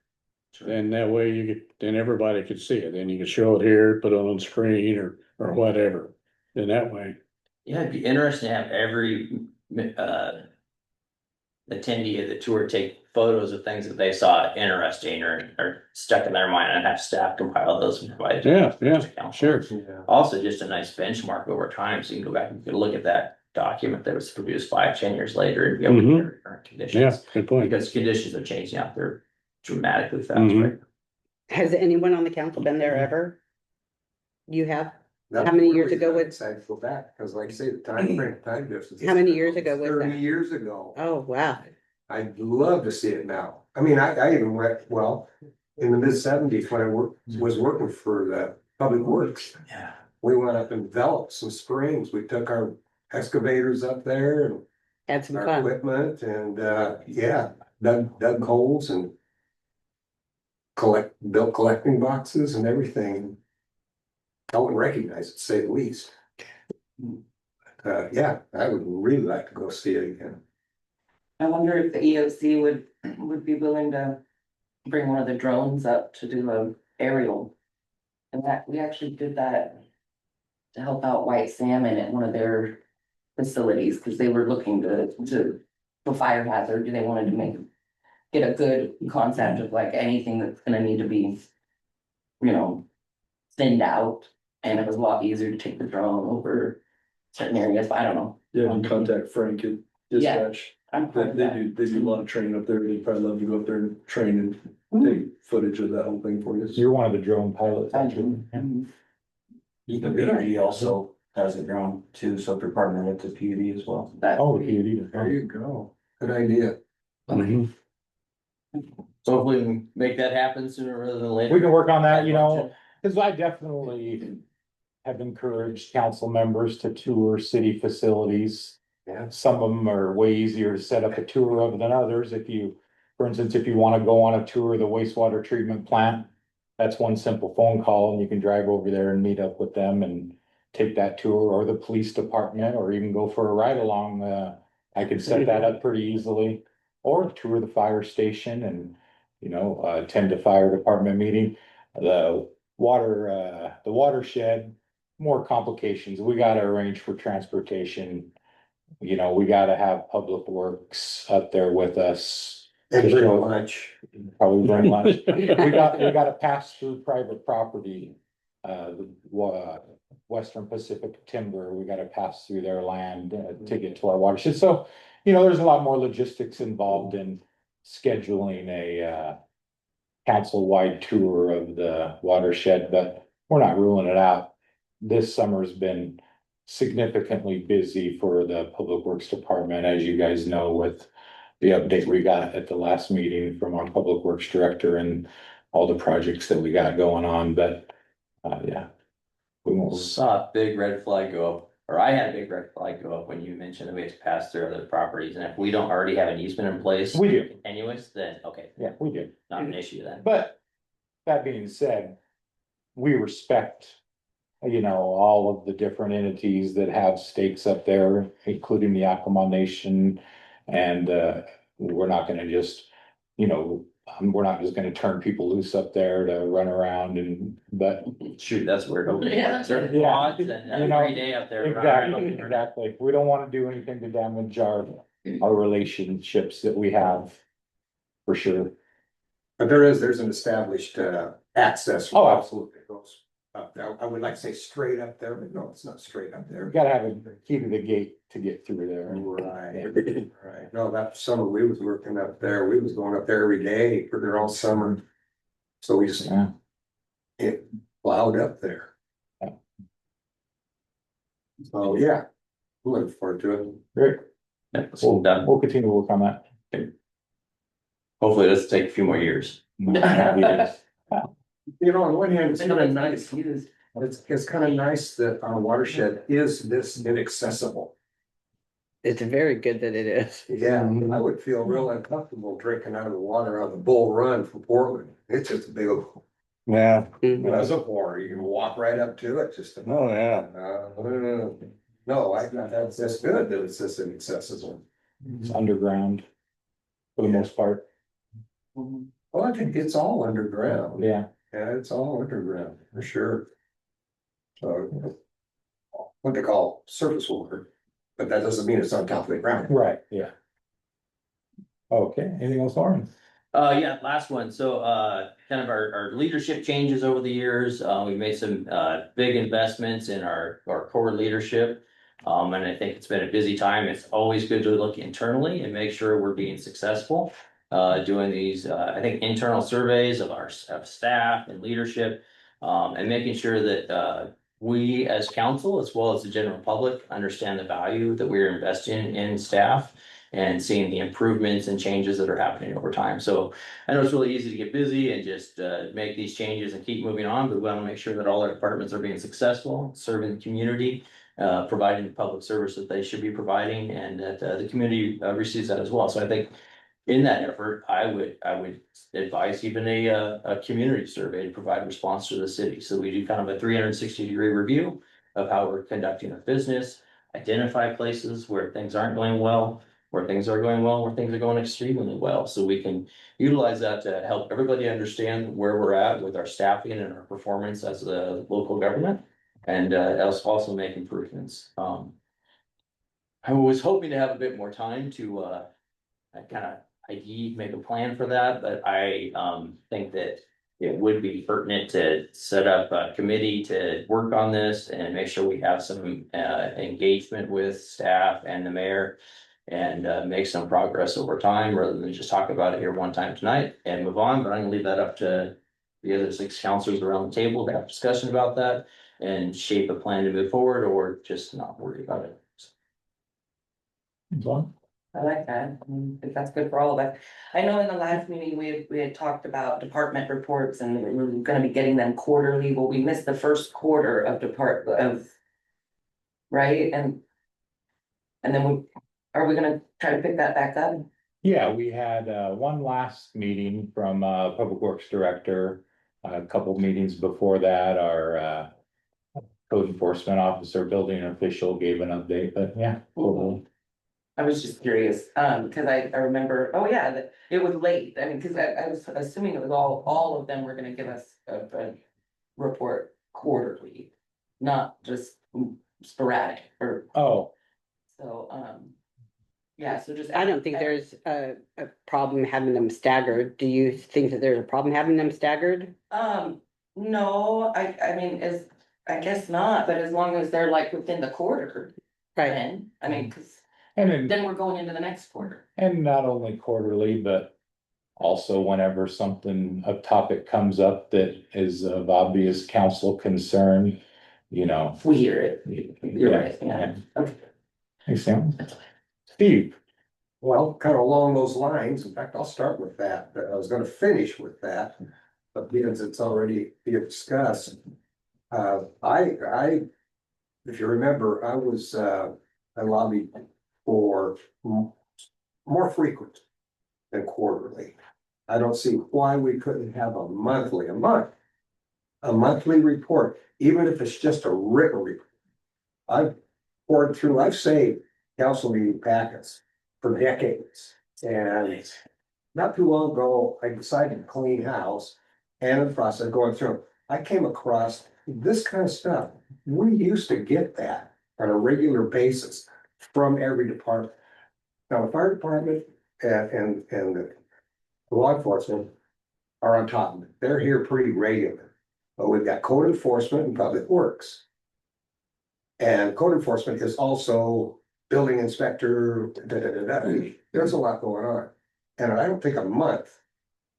Then that way you could, then everybody could see it, then you could show it here, put it on screen or whatever, then that way. Yeah, it'd be interesting to have every attendee of the tour take photos of things that they saw interesting or stuck in their mind, and have staff compile those and provide. Yeah, to council. sure. Also, just a nice benchmark over time, so you can go back and you can look at that document that was produced 5-10 years later and be able to compare current conditions. Yeah, good point. Because conditions are changing out there dramatically fast, Mhm. right? Has anyone on the council been there ever? You have? That's How many years really ago was- excited to go back, because like I say, the time difference. How many years ago was 30 that? years ago. Oh, wow. I'd love to see it now. I mean, I even went, well, in the mid-70s when I was working for the Public Works. Yeah. We went up and developed some springs. We took our excavators up there and Had some our fun. equipment and, yeah, dug holes and built collecting boxes and everything. I wouldn't recognize it, to say the least. Yeah, I would really like to go see it again. I wonder if the EOC would be willing to bring one of the drones up to do a aerial. And that, we actually did that to help out White Salmon at one of their facilities, because they were looking to a fire hazard, they wanted to get a good concept of like anything that's gonna need to be, thinned out, and it was a lot easier to take the drone over certain areas, but I don't know. Yeah, you contact Frank at dispatch. I'm part of They that. do a lot of training up there. They'd probably love to go up there and train and take footage of that whole thing for you. You're one of the drone pilots. I actually. do. The PUD also has a drone too, so if you're partnering with the PUD as well. Oh, the PUD. There you go. Good idea. Mhm. So hopefully we can make that happen sooner rather than later. We can work on that, because I definitely have encouraged council members to tour city facilities. Yeah. Some of them are way easier to set up a tour of than others. For instance, if you want to go on a tour of the wastewater treatment plant, that's one simple phone call and you can drive over there and meet up with them and take that tour, or the police department, or even go for a ride along. I could set that up pretty easily, or tour the fire station and, attend a fire department meeting. The watershed, more complications. We gotta arrange for transportation. We gotta have Public Works up there with us. And bring lunch. Probably bring lunch. We gotta pass through private property. Western Pacific Timber, we gotta pass through their land to get to our watershed. So, there's a lot more logistics involved in scheduling a council-wide tour of the watershed, but we're not ruling it out. This summer's been significantly busy for the Public Works Department, as you guys know, with the update we got at the last meeting from our Public Works Director and all the projects that we got going on, but, yeah. We won't, Saw a big red flag go up, or I had a big red flag go up when you mentioned that we have to pass through other properties, and if we don't already have an easement in place. we do, Anyways, then, okay, yeah, we do. not an issue then. But that being said, we respect, all of the different entities that have stakes up there, including the Yakima Nation. And, we're not gonna just, we're not just gonna turn people loose up there to run around but. Shoot, that's weird. Yeah. There's Yeah. lots and every day up there. Exactly. We don't wanna do anything to damage our relationships that we have. For sure. But there's an established, access. Oh, absolutely. That goes up there. I would like to say straight up there, but no, it's not straight up there. We gotta have a key to the gate to get through there. Right. No, that summer we was working up there. We was going up there every day for there all summer. So we just, Yeah. it plowed up there. Yeah. So, yeah, looking forward to it. Great. We'll done. We'll continue to work on that. Hopefully it doesn't take a few more years. You know, on the one hand, it's kind of nice, it's kind of nice that our watershed is this inaccessible. It's very good that it is. Yeah, I would feel real uncomfortable drinking out of the water out of the Bull Run from Portland. It's just a big Yeah, reservoir. You can walk right up to it, just. oh, yeah. No, that's good that it's this inaccessible. It's underground. For the most part, Well, I think it's all underground. yeah. Yeah, it's all underground, for sure. So, what they call surface water, but that doesn't mean it's on top of the ground. Right, yeah. Okay, anything else, Lauren? Yeah, last one. So, kind of our leadership changes over the years. We've made some, big investments in our core leadership. And I think it's been a busy time. It's always good to look internally and make sure we're being successful. Doing these, I think, internal surveys of our staff and leadership. And making sure that, we as council, as well as the general public, understand the value that we're investing in staff. And seeing the improvements and changes that are happening over time. So I know it's really easy to get busy and just make these changes and keep moving on, but we want to make sure that all our departments are being successful, serving the community, providing the public service that they should be providing, and that the community receives that as well. So I think in that effort, I would advise even a community survey to provide response to the city. So we do kind of a 360-degree review of how we're conducting our business, identify places where things aren't going well, where things are going well, where things are going extremely well. So we can utilize that to help everybody understand where we're at with our staffing and our performance as a local government, and also make improvements. I was hoping to have a bit more time to kind of make a plan for that, but I think that it would be pertinent to set up a committee to work on this and make sure we have some engagement with staff and the mayor, and make some progress over time, rather than just talk about it here one time tonight and move on. But I'm gonna leave that up to the other 6 counselors around the table to have a discussion about that and shape a plan to move forward, or just not worry about it. I like that. If that's good for all of us. I know in the last meeting, we had talked about department reports and we were gonna be getting them quarterly. Well, we missed the first quarter of. Right, and then are we gonna try to pick that back up? Yeah, we had one last meeting from Public Works Director. A couple of meetings before that, our code enforcement officer, building official gave an update, but yeah. I was just curious, because I remember, oh yeah, that it was late. I mean, because I was assuming it was all of them were gonna give us a report quarterly, not just sporadic or. Oh, So, yeah, so just. I don't think there's a problem having them staggered. Do you think that there's a problem having them staggered? No, I mean, I guess not, but as long as they're like within the quarter, Right, then, I mean, because and then we're going into the next quarter. and not only quarterly, but also whenever a topic comes up that is of obvious council concern, you know. We hear it. You're right, yeah. Hey, Sam. Steve, Well, kind of along those lines, in fact, I'll start with that, but I was gonna finish with that. But because it's already being discussed, if you remember, I lobbied for more frequent than quarterly. I don't see why we couldn't have a monthly report, even if it's just a written report. I've I've saved council meeting packets for decades. And not too long ago, I decided to clean house, and in the process of going through, I came across this kind of stuff. We used to get that on a regular basis from every department. Now, the fire department and the law enforcement are on top of it. They're here pretty regular. But we've got code enforcement and public works. And code enforcement is also building inspector, There's a lot going on. And I don't think a month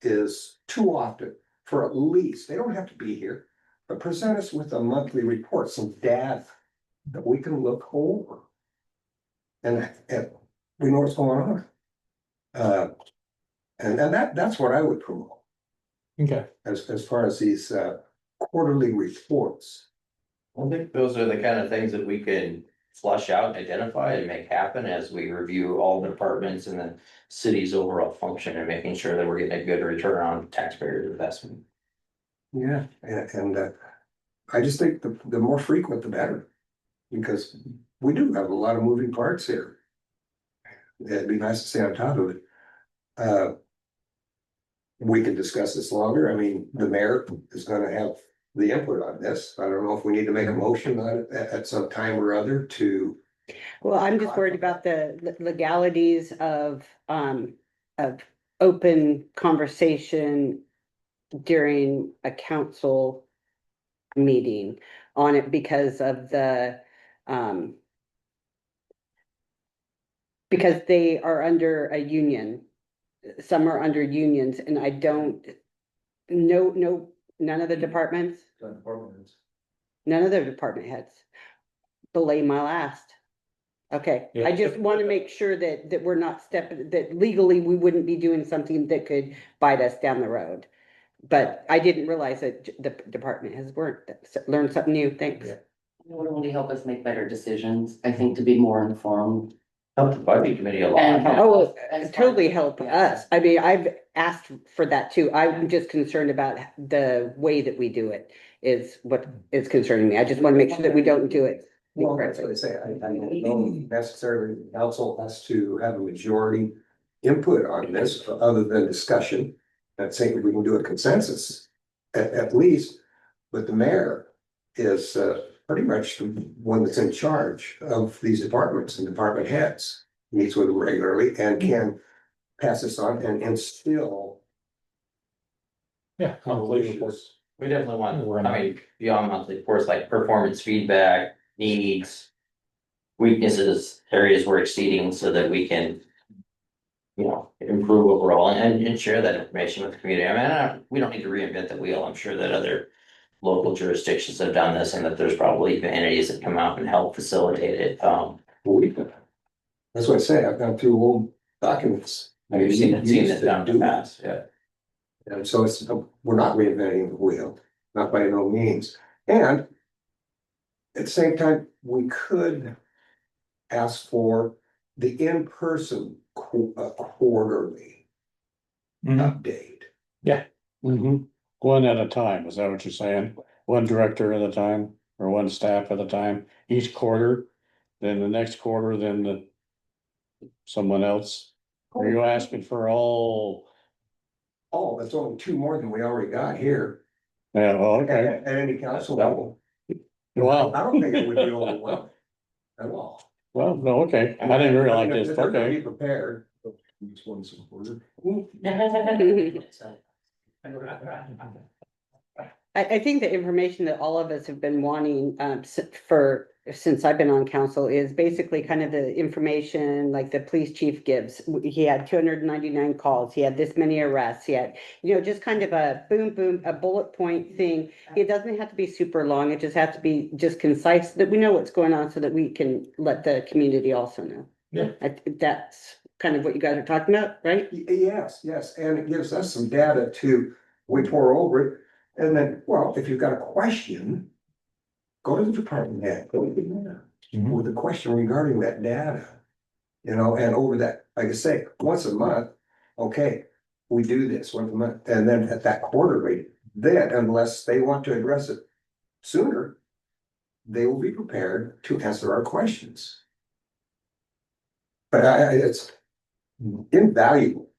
is too often for at least, they don't have to be here, but present us with a monthly report, some data that we can look over. And we know what's going on. And that's what I would promote okay, as far as these quarterly reports. I think those are the kind of things that we can flush out, identify and make happen as we review all the departments and the city's overall function and making sure that we're getting a good return on taxpayers' investment. Yeah, and I just think the more frequent, the better. Because we do have a lot of moving parts here. It'd be nice to stay on top of it. We can discuss this longer. I mean, the mayor is gonna have the input on this. I don't know if we need to make a motion on it at some time or other to. Well, I'm just worried about the legalities of open conversation during a council meeting on it because of because they are under a union. Some are under unions, and I don't, none of the departments, none of the department heads. Belay my last. Okay, I just want to make sure that we're not that legally we wouldn't be doing something that could bite us down the road. But I didn't realize that the department has learned something new. Thanks. It would only help us make better decisions, I think, to be more informed. Help the budget committee a lot. And Oh, as totally far- help yeah. us. I mean, I've asked for that too. I'm just concerned about the way that we do it is what is concerning me. I just want to make sure that we don't do it. Well, that's what I say. I don't know necessarily the council has to have a majority input on this other than discussion. Not saying that we can do a consensus at least, but the mayor is pretty much the one that's in charge of these departments and department heads. Meets with them regularly and can pass this on and instill. yeah. Monthly reports. We definitely want, I mean, beyond monthly reports, like performance feedback, needs. Weaknesses, areas we're exceeding so that we can. You know, improve overall and share that information with the community. I mean, we don't need to reinvent the wheel. I'm sure that other. Local jurisdictions have done this and that there's probably even entities that come out and help facilitate it. That's what I say. I've gone through old documents. I've seen it Used to down do the it. past, yeah. And so we're not reinventing the wheel, not by no means. And at the same time, we could ask for the in-person quarterly update. One at a time, is that what you're saying? One director at a time, or one staff at a time, each quarter, then the next quarter, then someone else? Are you asking for all? Oh, that's only two more than we already got here Yeah, well, okay, at any council level. well, I don't think it would be overwhelming at all. well, no, okay, I didn't realize this, They're gonna okay. Be prepared. Just one supporter. I think the information that all of us have been wanting, since I've been on council is basically kind of the information like the police chief gives. He had 299 calls, he had this many arrests, he had, just kind of a boom, boom, a bullet point thing. It doesn't have to be super long, it just has to be just concise, that we know what's going on so that we can let the community also know. Yeah. That's kind of what you guys are talking about, right? Yes, and it gives us some data to, we pour over it. And then, well, if you've got a question, go to the department head, go to the mayor with a question regarding that data. And over that, like I say, once a month, okay, we do this once a month, and then at that quarterly, then unless they want to address it sooner, they will be prepared to answer our questions. But it's invaluable,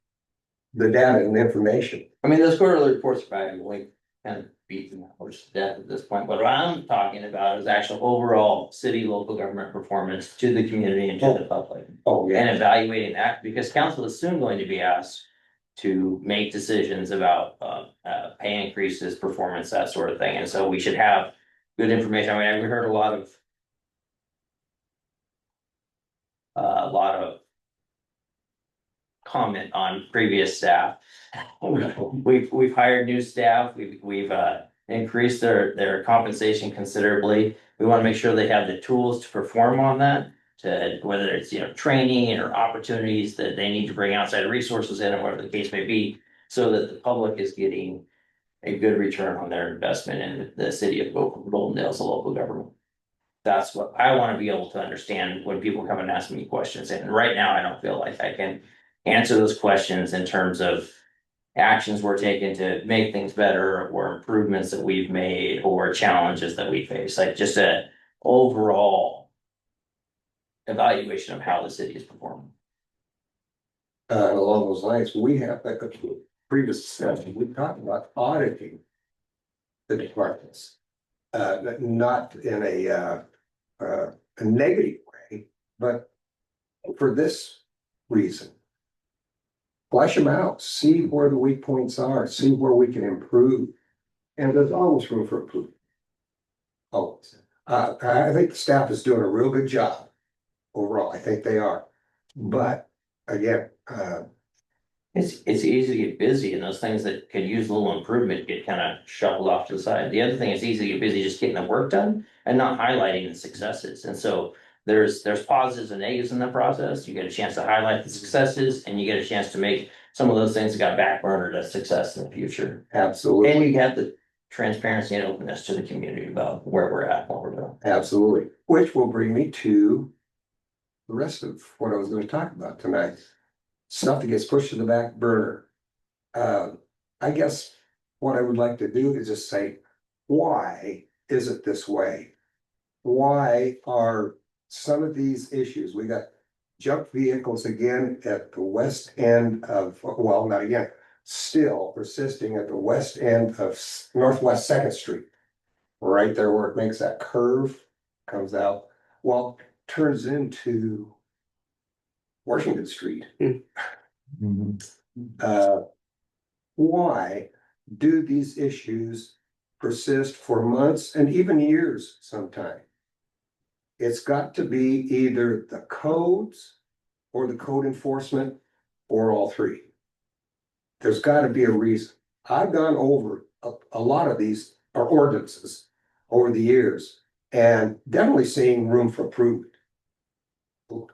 the data and the information. I mean, those quarterly reports are valuable, we kind of beating that horse to death at this point, but what I'm talking about is actual overall city, local government performance to the community and to the public. Oh, yeah. And evaluating that, because council is soon going to be asked to make decisions about pay increases, performance, that sort of thing, and so we should have good information. I mean, we heard a lot of comment on previous staff. We've hired new staff, we've increased their compensation considerably. We want to make sure they have the tools to perform on that, to whether it's, training or opportunities that they need to bring outside resources in, or whatever the case may be, so that the public is getting a good return on their investment in the city of Golden Dale as a local government. That's what I want to be able to understand when people come and ask me questions. And right now, I don't feel like I can answer those questions in terms of actions we're taking to make things better, or improvements that we've made, or challenges that we face, like just a overall evaluation of how the city is performing. Along those lines, we have, like a previous session, we talked about auditing the departments. Not in a negative way, but for this reason. Flesh them out, see where the weak points are, see where we can improve. And there's always room for improvement. Always. I think the staff is doing a real good job overall. I think they are. But again, It's easy to get busy, and those things that could use a little improvement get kind of shuffled off to the side. The other thing is easy to get busy just getting the work done and not highlighting the successes. And so there's positives and negatives in the process. You get a chance to highlight the successes, and you get a chance to make some of those things that got backburnered as success in the future. absolutely. And you have the transparency and openness to the community about where we're at, what we're doing. Absolutely. Which will bring me to the rest of what I was going to talk about tonight. Stuff that gets pushed to the back burner. I guess what I would like to do is just say, why is it this way? Why are some of these issues? We got junk vehicles again at the west end of, well, not again, still persisting at the west end of Northwest Second Street. Right there where it makes that curve, comes out, well, turns into Washington Street. Why do these issues persist for months and even years sometimes? It's got to be either the codes or the code enforcement or all three. There's got to be a reason. I've gone over a lot of these ordinances over the years and definitely seeing room for improvement.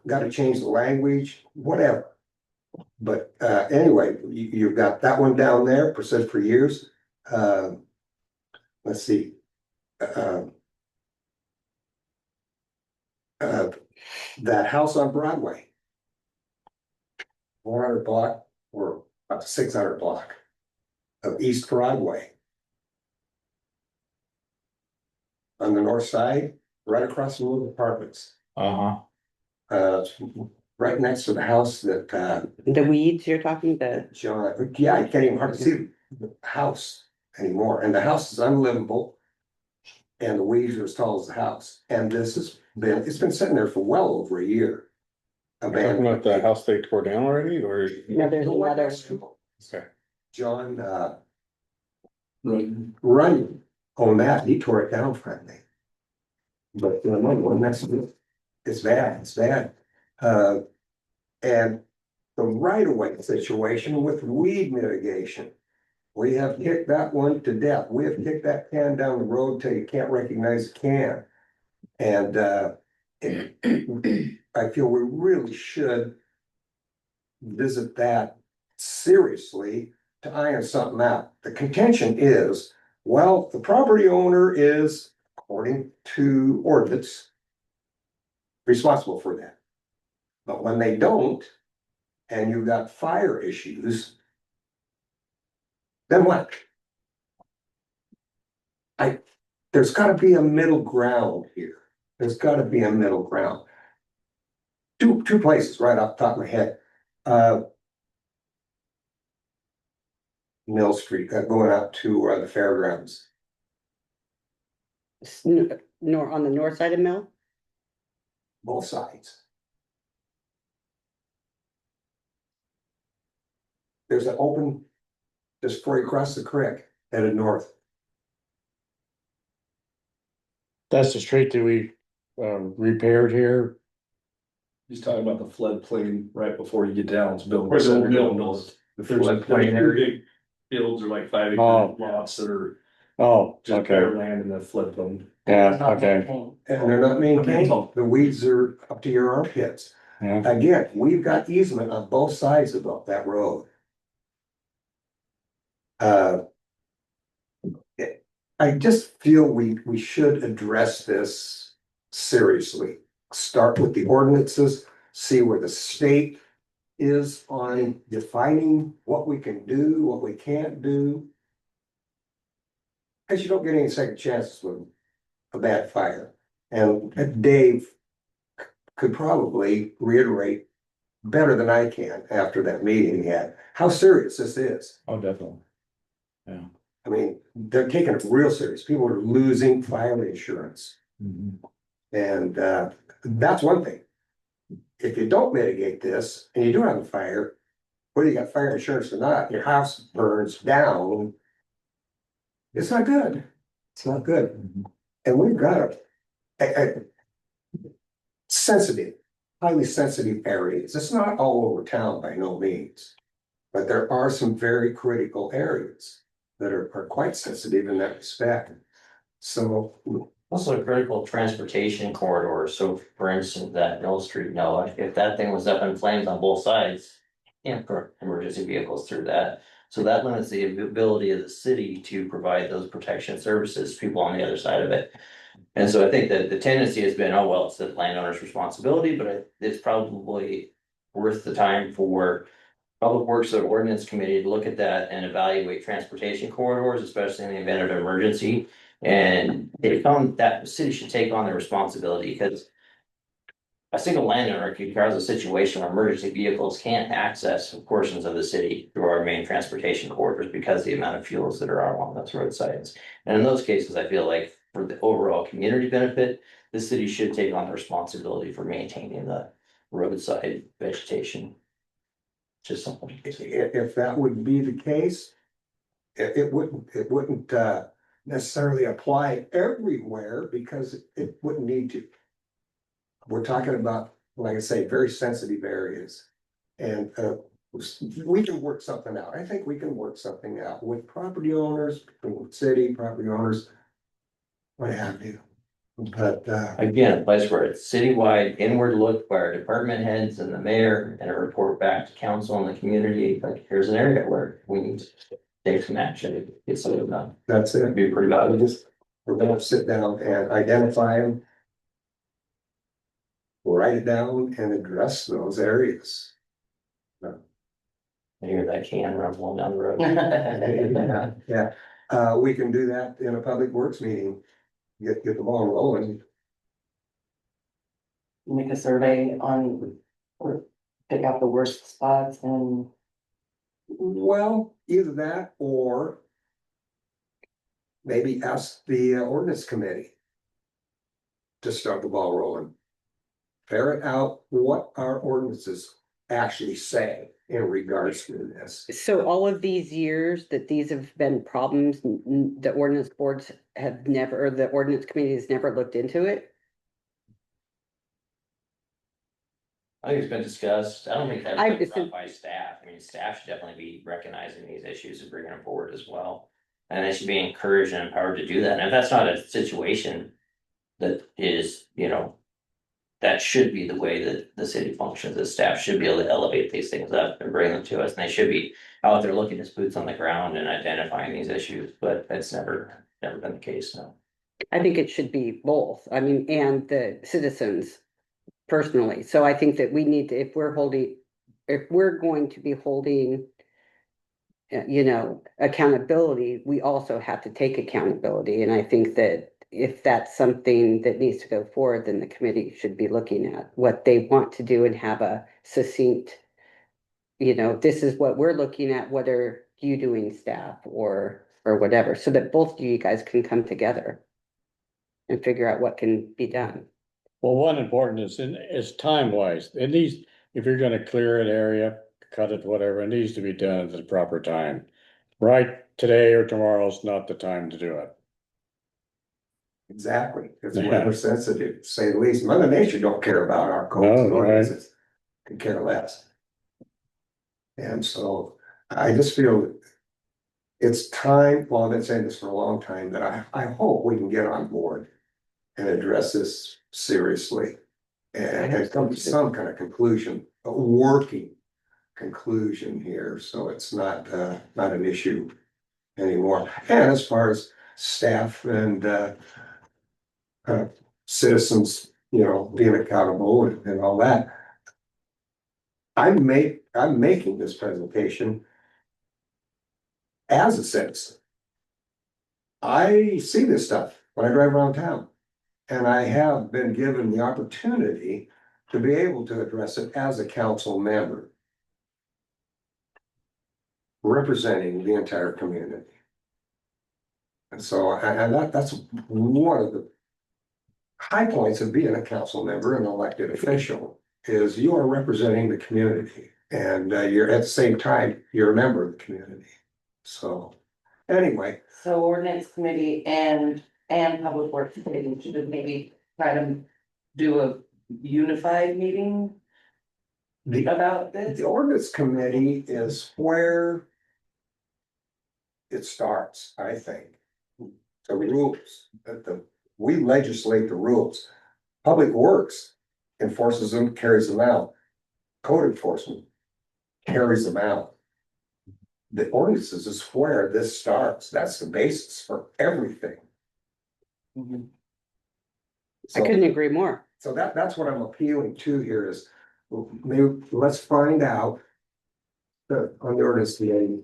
Got to change the language, whatever. But anyway, you've got that one down there, persist for years. Let's see. That house on Broadway. 400 block or up to 600 block of East Broadway. On the north side, right across the little apartments. Right next to the house that The weeds you're talking, John, yeah, you can't even hardly see the house anymore, and the house is unlivable. And the weeds are as tall as the house, and it's been sitting there for well over a year. Talking about the house they tore down already, or? no, there's another. Okay. John, Right. Runyon, owned that, he tore it down finally. But the other one, it's bad, it's bad. And the right of way situation with weed mitigation. We have kicked that one to death. We have kicked that can down the road till you can't recognize the can. And I feel we really should visit that seriously to iron something out. The contention is, well, the property owner is, according to ordinance, responsible for that. But when they don't, and you've got fire issues, then what? There's gotta be a middle ground here. There's gotta be a middle ground. Two places right off the top of my head. Mill Street, going out to the fairgrounds. Nor on the north side of Mill. Both sides. There's an open, just before you cross the creek, headed north. That's the street that we repaired here. He's talking about the floodplain right before you get down, it's built. Where's the old mill? The floodplain area. Fields are like 5 acre Oh. lots that are Oh, just okay, bare land in the floodplain. yeah, okay, And they're not maintained. The weeds are up to your armpits. yeah. Again, we've got easement on both sides of that road. I just feel we should address this seriously. Start with the ordinances, see where the state is on defining what we can do, what we can't do. Cause you don't get any second chances with a bad fire. And Dave could probably reiterate better than I can after that meeting he had, how serious this is. Oh, definitely. I mean, they're taking it real serious. People are losing fire insurance. And that's one thing. If you don't mitigate this and you do have a fire, whether you got fire insurance or not, your house burns down. It's not good. It's not good. And we've got a sensitive, highly sensitive areas. It's not all over town by no means. But there are some very critical areas that are quite sensitive in that respect. So Also critical transportation corridors, so for instance, that Mill Street, no, if that thing was up in flames on both sides. You can't put emergency vehicles through that, so that limits the ability of the city to provide those protection services, to people on the other side of it. And so I think that the tendency has been, oh, well, it's the landowner's responsibility, but it's probably worth the time for Public Works or Ordinance Committee to look at that and evaluate transportation corridors, especially in the event of an emergency. And they found that the city should take on the responsibility, because a single landowner could cause a situation where emergency vehicles can't access portions of the city through our main transportation corridors because of the amount of fuels that are along those roadsides. And in those cases, I feel like for the overall community benefit, the city should take on the responsibility for maintaining the roadside vegetation. Just something. if that would be the case, it wouldn't necessarily apply everywhere because it wouldn't need to. We're talking about, like I say, very sensitive areas. And we can work something out. I think we can work something out with property owners, between city property owners, what have you. But Again, a place where it's citywide inward look by our department heads and the mayor and a report back to council and the community, like here's an area where we need to take some action, get something done. that's it. It'd be pretty valuable. We're gonna sit down and identify them. Write it down and address those areas. I hear that can rumbling down the road. Yeah, we can do that in a public works meeting. Get the ball rolling. Make a survey on, or pick out the worst spots and. Well, either that or maybe ask the ordinance committee to start the ball rolling. Ferret out what our ordinances actually say in regards to this. So all of these years that these have been problems, the ordinance boards have never, or the ordinance committee has never looked into it? I think it's been discussed. I don't think that's I- been brought by staff. I mean, staff should definitely be recognizing these issues and bringing them forward as well. And they should be encouraged and empowered to do that. And if that's not a situation that is, that should be the way that the city functions, the staff should be able to elevate these things up and bring them to us. And they should be out there looking as boots on the ground and identifying these issues, but that's never been the case, no. I think it should be both, I mean, and the citizens personally. So I think that we need to, if we're going to be holding accountability, we also have to take accountability. And I think that if that's something that needs to go forward, then the committee should be looking at what they want to do and have a succinct, this is what we're looking at, what are you doing, staff, or whatever, so that both of you guys can come together and figure out what can be done. Well, one important is time wise. It needs, if you're gonna clear an area, cut it, whatever, it needs to be done at the proper time. Right today or tomorrow's not the time to do it. Exactly, it's Yeah. weather sensitive, to say the least. Mother Nature don't care about our codes No, and right. ordinances. Could care less. And so I just feel it's time, well, I've been saying this for a long time, that I hope we can get on board and address this seriously and come to some kind of conclusion, a working conclusion here, so it's not an issue anymore. And as far as staff and citizens, being accountable and all that. I'm making this presentation as a citizen. I see this stuff when I drive around town, and I have been given the opportunity to be able to address it as a council member, representing the entire community. And so, that's one of the high points of being a council member, an elected official, is you are representing the community, and you're at the same time, you're a member of the community. So, anyway, So ordinance committee and public works committee should maybe try to do a unified meeting the about this. ordinance committee is where it starts, I think. The rules, we legislate the rules. Public Works enforces them, carries them out. Code enforcement carries them out. The ordinances is where this starts. That's the basis for everything. Mhm. I couldn't agree more. So that's what I'm appealing to here is, maybe let's find out on the ordinance committee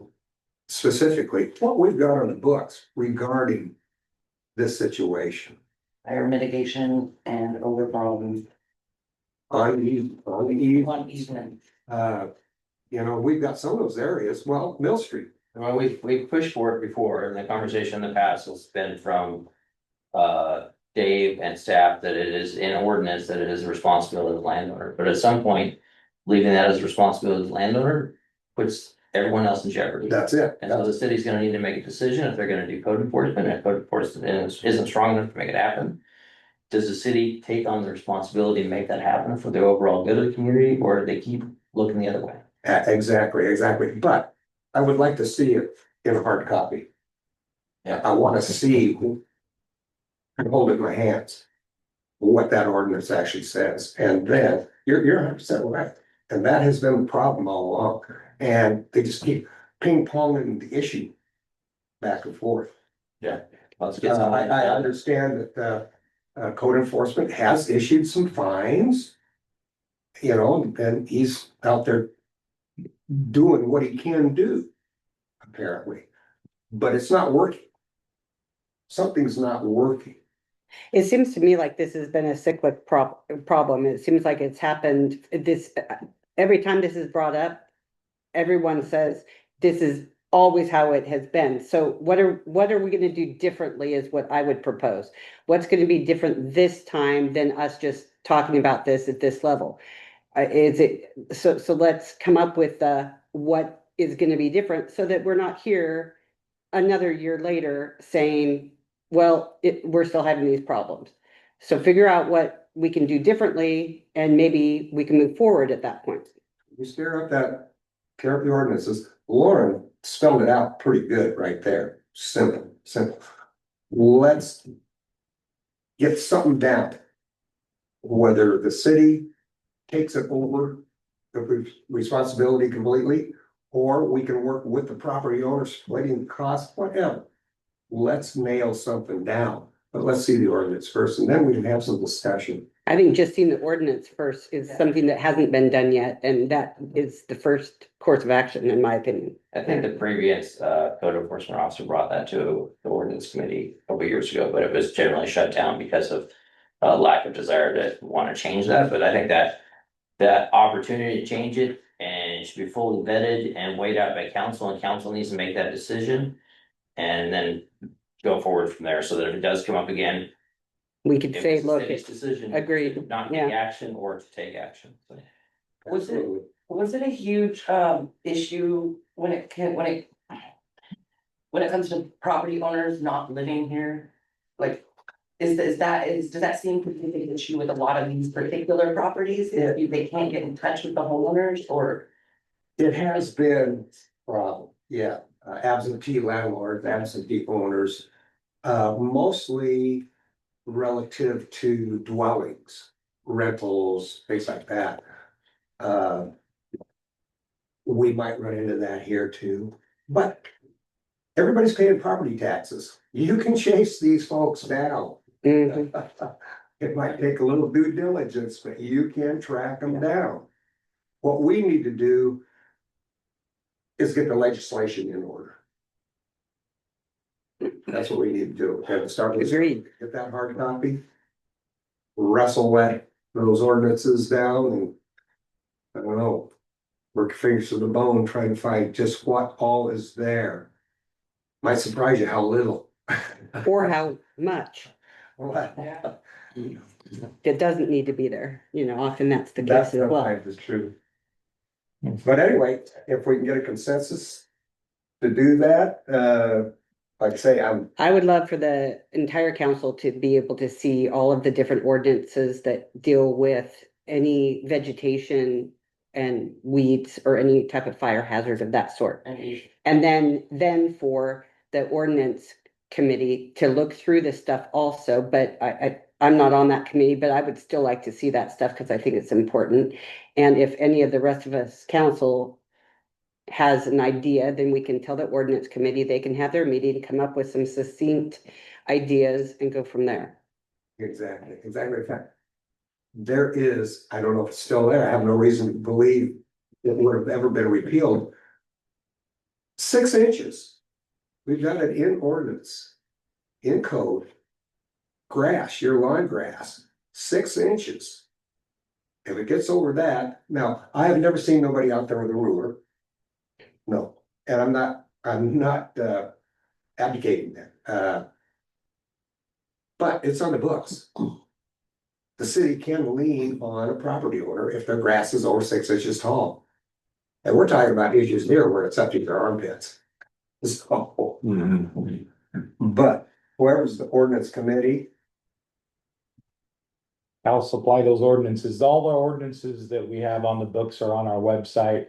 specifically, what we've got on the books regarding this situation. Fire mitigation and overflow On the eve, one easement. we've got some of those areas, well, Mill Street. Well, we've pushed for it before, and the conversation in the past has been from Dave and staff that it is in ordinance, that it is the responsibility of the landowner, but at some point, leaving that as a responsibility of the landowner puts everyone else in jeopardy. That's it. And so the city's gonna need to make a decision if they're gonna do code enforcement, and if code enforcement isn't strong enough to make it happen. Does the city take on the responsibility to make that happen for the overall good of the community, or do they keep looking the other way? Exactly, but I would like to see it in a hard copy. Yeah. I wanna see, and hold it in my hands, what that ordinance actually says, and then, you're 100% right. And that has been the problem all along, and they just keep ping ponging the issue back and forth. Let's get some. I understand that code enforcement has issued some fines. And he's out there doing what he can do, apparently, but it's not working. Something's not working. It seems to me like this has been a cyclic problem. It seems like it's happened every time this is brought up. Everyone says this is always how it has been. So what are we gonna do differently is what I would propose. What's gonna be different this time than us just talking about this at this level? Is it, so let's come up with, what is gonna be different so that we're not here another year later saying, well, we're still having these problems. So figure out what we can do differently and maybe we can move forward at that point. You stare up the ordinances, Lauren spelled it out pretty good right there, simple. Let's get something down. Whether the city takes it over the responsibility completely, or we can work with the property owners, splitting the cost, whatever. Let's nail something down, but let's see the ordinance first, and then we can have some discussion. I think just seeing the ordinance first is something that hasn't been done yet, and that is the first course of action, in my opinion. I think the previous code enforcement officer brought that to the ordinance committee a couple years ago, but it was generally shut down because of lack of desire to want to change that, but I think that opportunity to change it and it should be fully vetted and weighed out by council, and council needs to make that decision. And then go forward from there, so that if it does come up again. We could if say, it's the look, city's decision. agreed, to Not yeah. take action or to take action. So. Was it a huge issue when it comes to property owners not living here? Like, does that seem to be an issue with a lot of these particular properties? If they can't get in touch with the homeowners, or? It has been a problem, yeah, absentee landlords, absentee owners, mostly relative to dwellings, rentals, things like that. We might run into that here too, but everybody's paying property taxes. You can chase these folks down. Mhm. It might take a little due diligence, but you can track them down. What we need to do is get the legislation in order. That's what we need to do. And start with, Agreed. get that hard copy. Wrestle those ordinances down and, I don't know, work fingers to the bone, trying to find just what all is there. Might surprise you how little. Or how much. What? It doesn't need to be there, often that's the That's case as well. sometimes is true. But anyway, if we can get a consensus to do that, like I say, I would love for the entire council to be able to see all of the different ordinances that deal with any vegetation and weeds or any type of fire hazard of that sort. And then for the ordinance committee to look through this stuff also, but I'm not on that committee, but I would still like to see that stuff because I think it's important. And if any of the rest of us council has an idea, then we can tell the ordinance committee, they can have their meeting, come up with some succinct ideas and go from there. exactly. In fact, there is, I don't know if it's still there, I have no reason to believe it would have ever been repealed. 6 inches. We've got it in ordinance, in code. Grass, your lawn grass, 6 inches. If it gets over that, now, I have never seen nobody out there with a ruler. No, and I'm not advocating that. But it's on the books. The city can lean on a property owner if their grass is over 6 inches tall. And we're talking about issues here where it's up to their armpits. So, but whoever's the ordinance committee, I'll supply those ordinances. All the ordinances that we have on the books are on our website.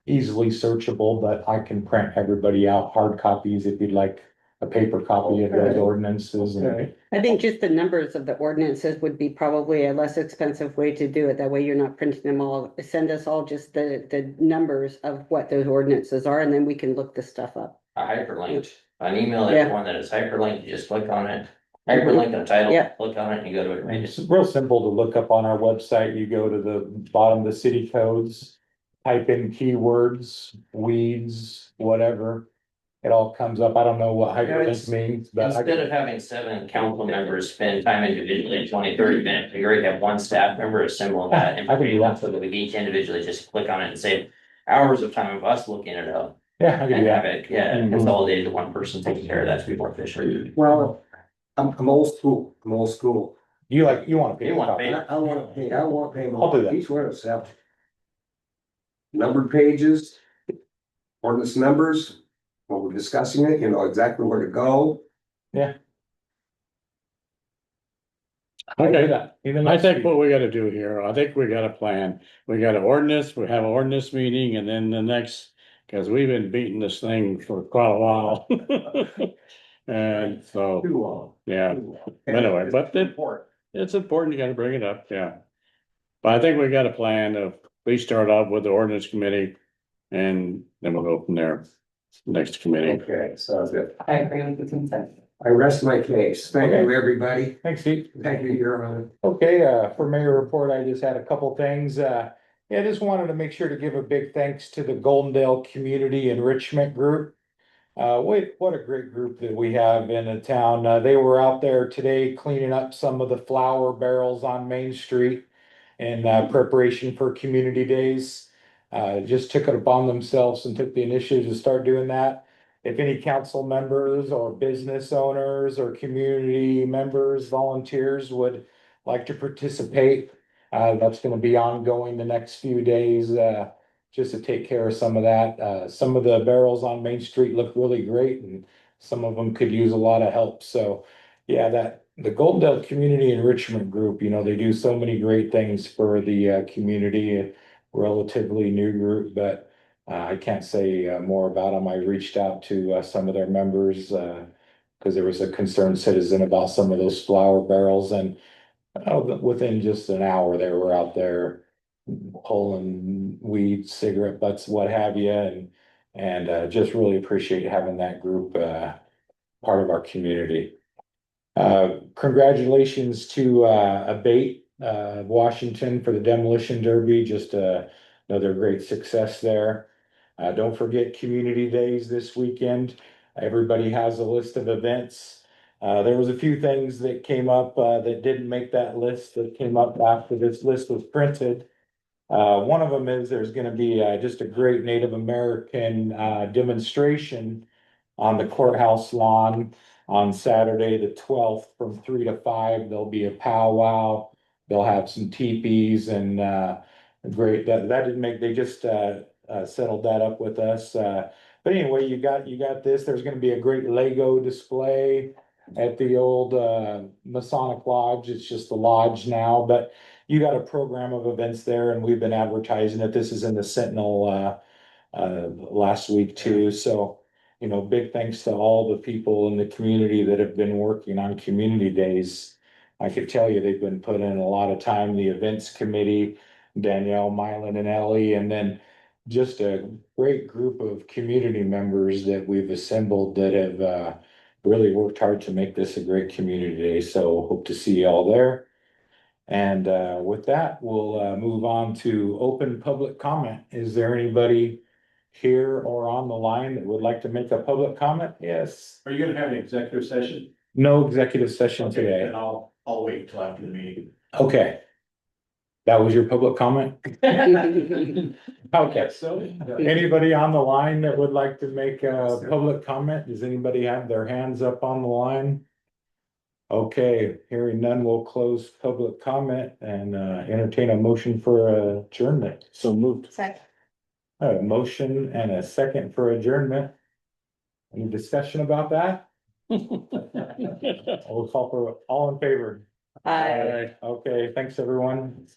Easily searchable, but I can print everybody out hard copies if you'd like a paper copy of those ordinances. And I think just the numbers of the ordinances would be probably a less expensive way to do it. That way you're not printing them all. Send us all just the numbers of what those ordinances are, and then we can look this stuff up. Hyperlinked, an email, Yeah. everyone that is hyperlinked, you just click on it. Hyperlink in the title, Yeah. click on it and you go to it. it's real simple to look up on our website. You go to the bottom of the city codes, type in keywords, weeds, whatever. It all comes up. I don't know what hyperlink means, but Instead of having 7 council members spend time individually, 20, 30 minutes, you already have 1 staff member assemble that. I can do that. So that we each individually just click on it and save hours of time of us looking it up. Yeah, I can do And have that. it, yeah, Mhm. consolidated to one person taking care of that to be more efficient. well, I'm old school. You want a paper You want copy? paper. I want to pay I'll do that. each one of them. numbered pages. Ordinance numbers, when we're discussing it, you know exactly where to go. Okay, Anything I else? think what we gotta do here, I think we got a plan. We got an ordinance, we have an ordinance meeting and then the next, cause we've been beating this thing for quite a while. And so, Too long. yeah, Too long. Anyway, but It's important. it's important, you gotta bring it up, yeah. But I think we got a plan of, we start off with the ordinance committee and then we'll go from there. Next committee. Okay, sounds good. I agree with the consent. I rest my case. Thank you, everybody. Thanks, Steve. Thank you, Your Honor. Okay, for mayor report, I just had a couple things, yeah, just wanted to make sure to give a big thanks to the Goldendale Community Enrichment Group. Wait, what a great group that we have in the town, they were out there today cleaning up some of the flower barrels on Main Street in preparation for community days. Just took it upon themselves and took the initiative to start doing that. If any council members or business owners or community members, volunteers would like to participate, that's gonna be ongoing the next few days, just to take care of some of that. Some of the barrels on Main Street look really great and some of them could use a lot of help. So, yeah, the Goldendale Community Enrichment Group, you know, they do so many great things for the community. A relatively new group, but I can't say more about them. I reached out to some of their members because there was a concerned citizen about some of those flower barrels, and within just an hour, they were out there pulling weeds, cigarette butts, what have you, and just really appreciate having that group part of our community. Congratulations to Abate Washington for the demolition derby, just another great success there. Don't forget community days this weekend. Everybody has a list of events. There was a few things that came up that didn't make that list, that came up after this list was printed. One of them is there's gonna be just a great Native American demonstration on the courthouse lawn on Saturday, the 12th, from 3 to 5. There'll be a powwow. They'll have some teepees and great, that didn't make, they just settled that up with us. But anyway, you got this. There's gonna be a great Lego display at the old Masonic Lodge. It's just the lodge now, but you got a program of events there, and we've been advertising it. This is in the Sentinel last week too. So, you know, big thanks to all the people in the community that have been working on community days. I could tell you they've been putting in a lot of time, the events committee, Danielle, Mylan and Ellie, and then just a great group of community members that we've assembled that have really worked hard to make this a great community day. So hope to see you all there. And with that, we'll move on to open public comment. Is there anybody here or on the line that would like to make a public comment? Yes. Are you gonna have an executive session? No executive session Okay, today. then I'll wait till after the meeting. Okay. That was your public comment? Okay. So. Anybody on the line that would like to make a public comment? Does anybody have their hands up on the line? Okay, hearing none, we'll close public comment and entertain a motion for adjournment. So moved. Second. A motion and a second for adjournment. Any discussion about that? We'll call for all in favor. Okay, thanks, everyone.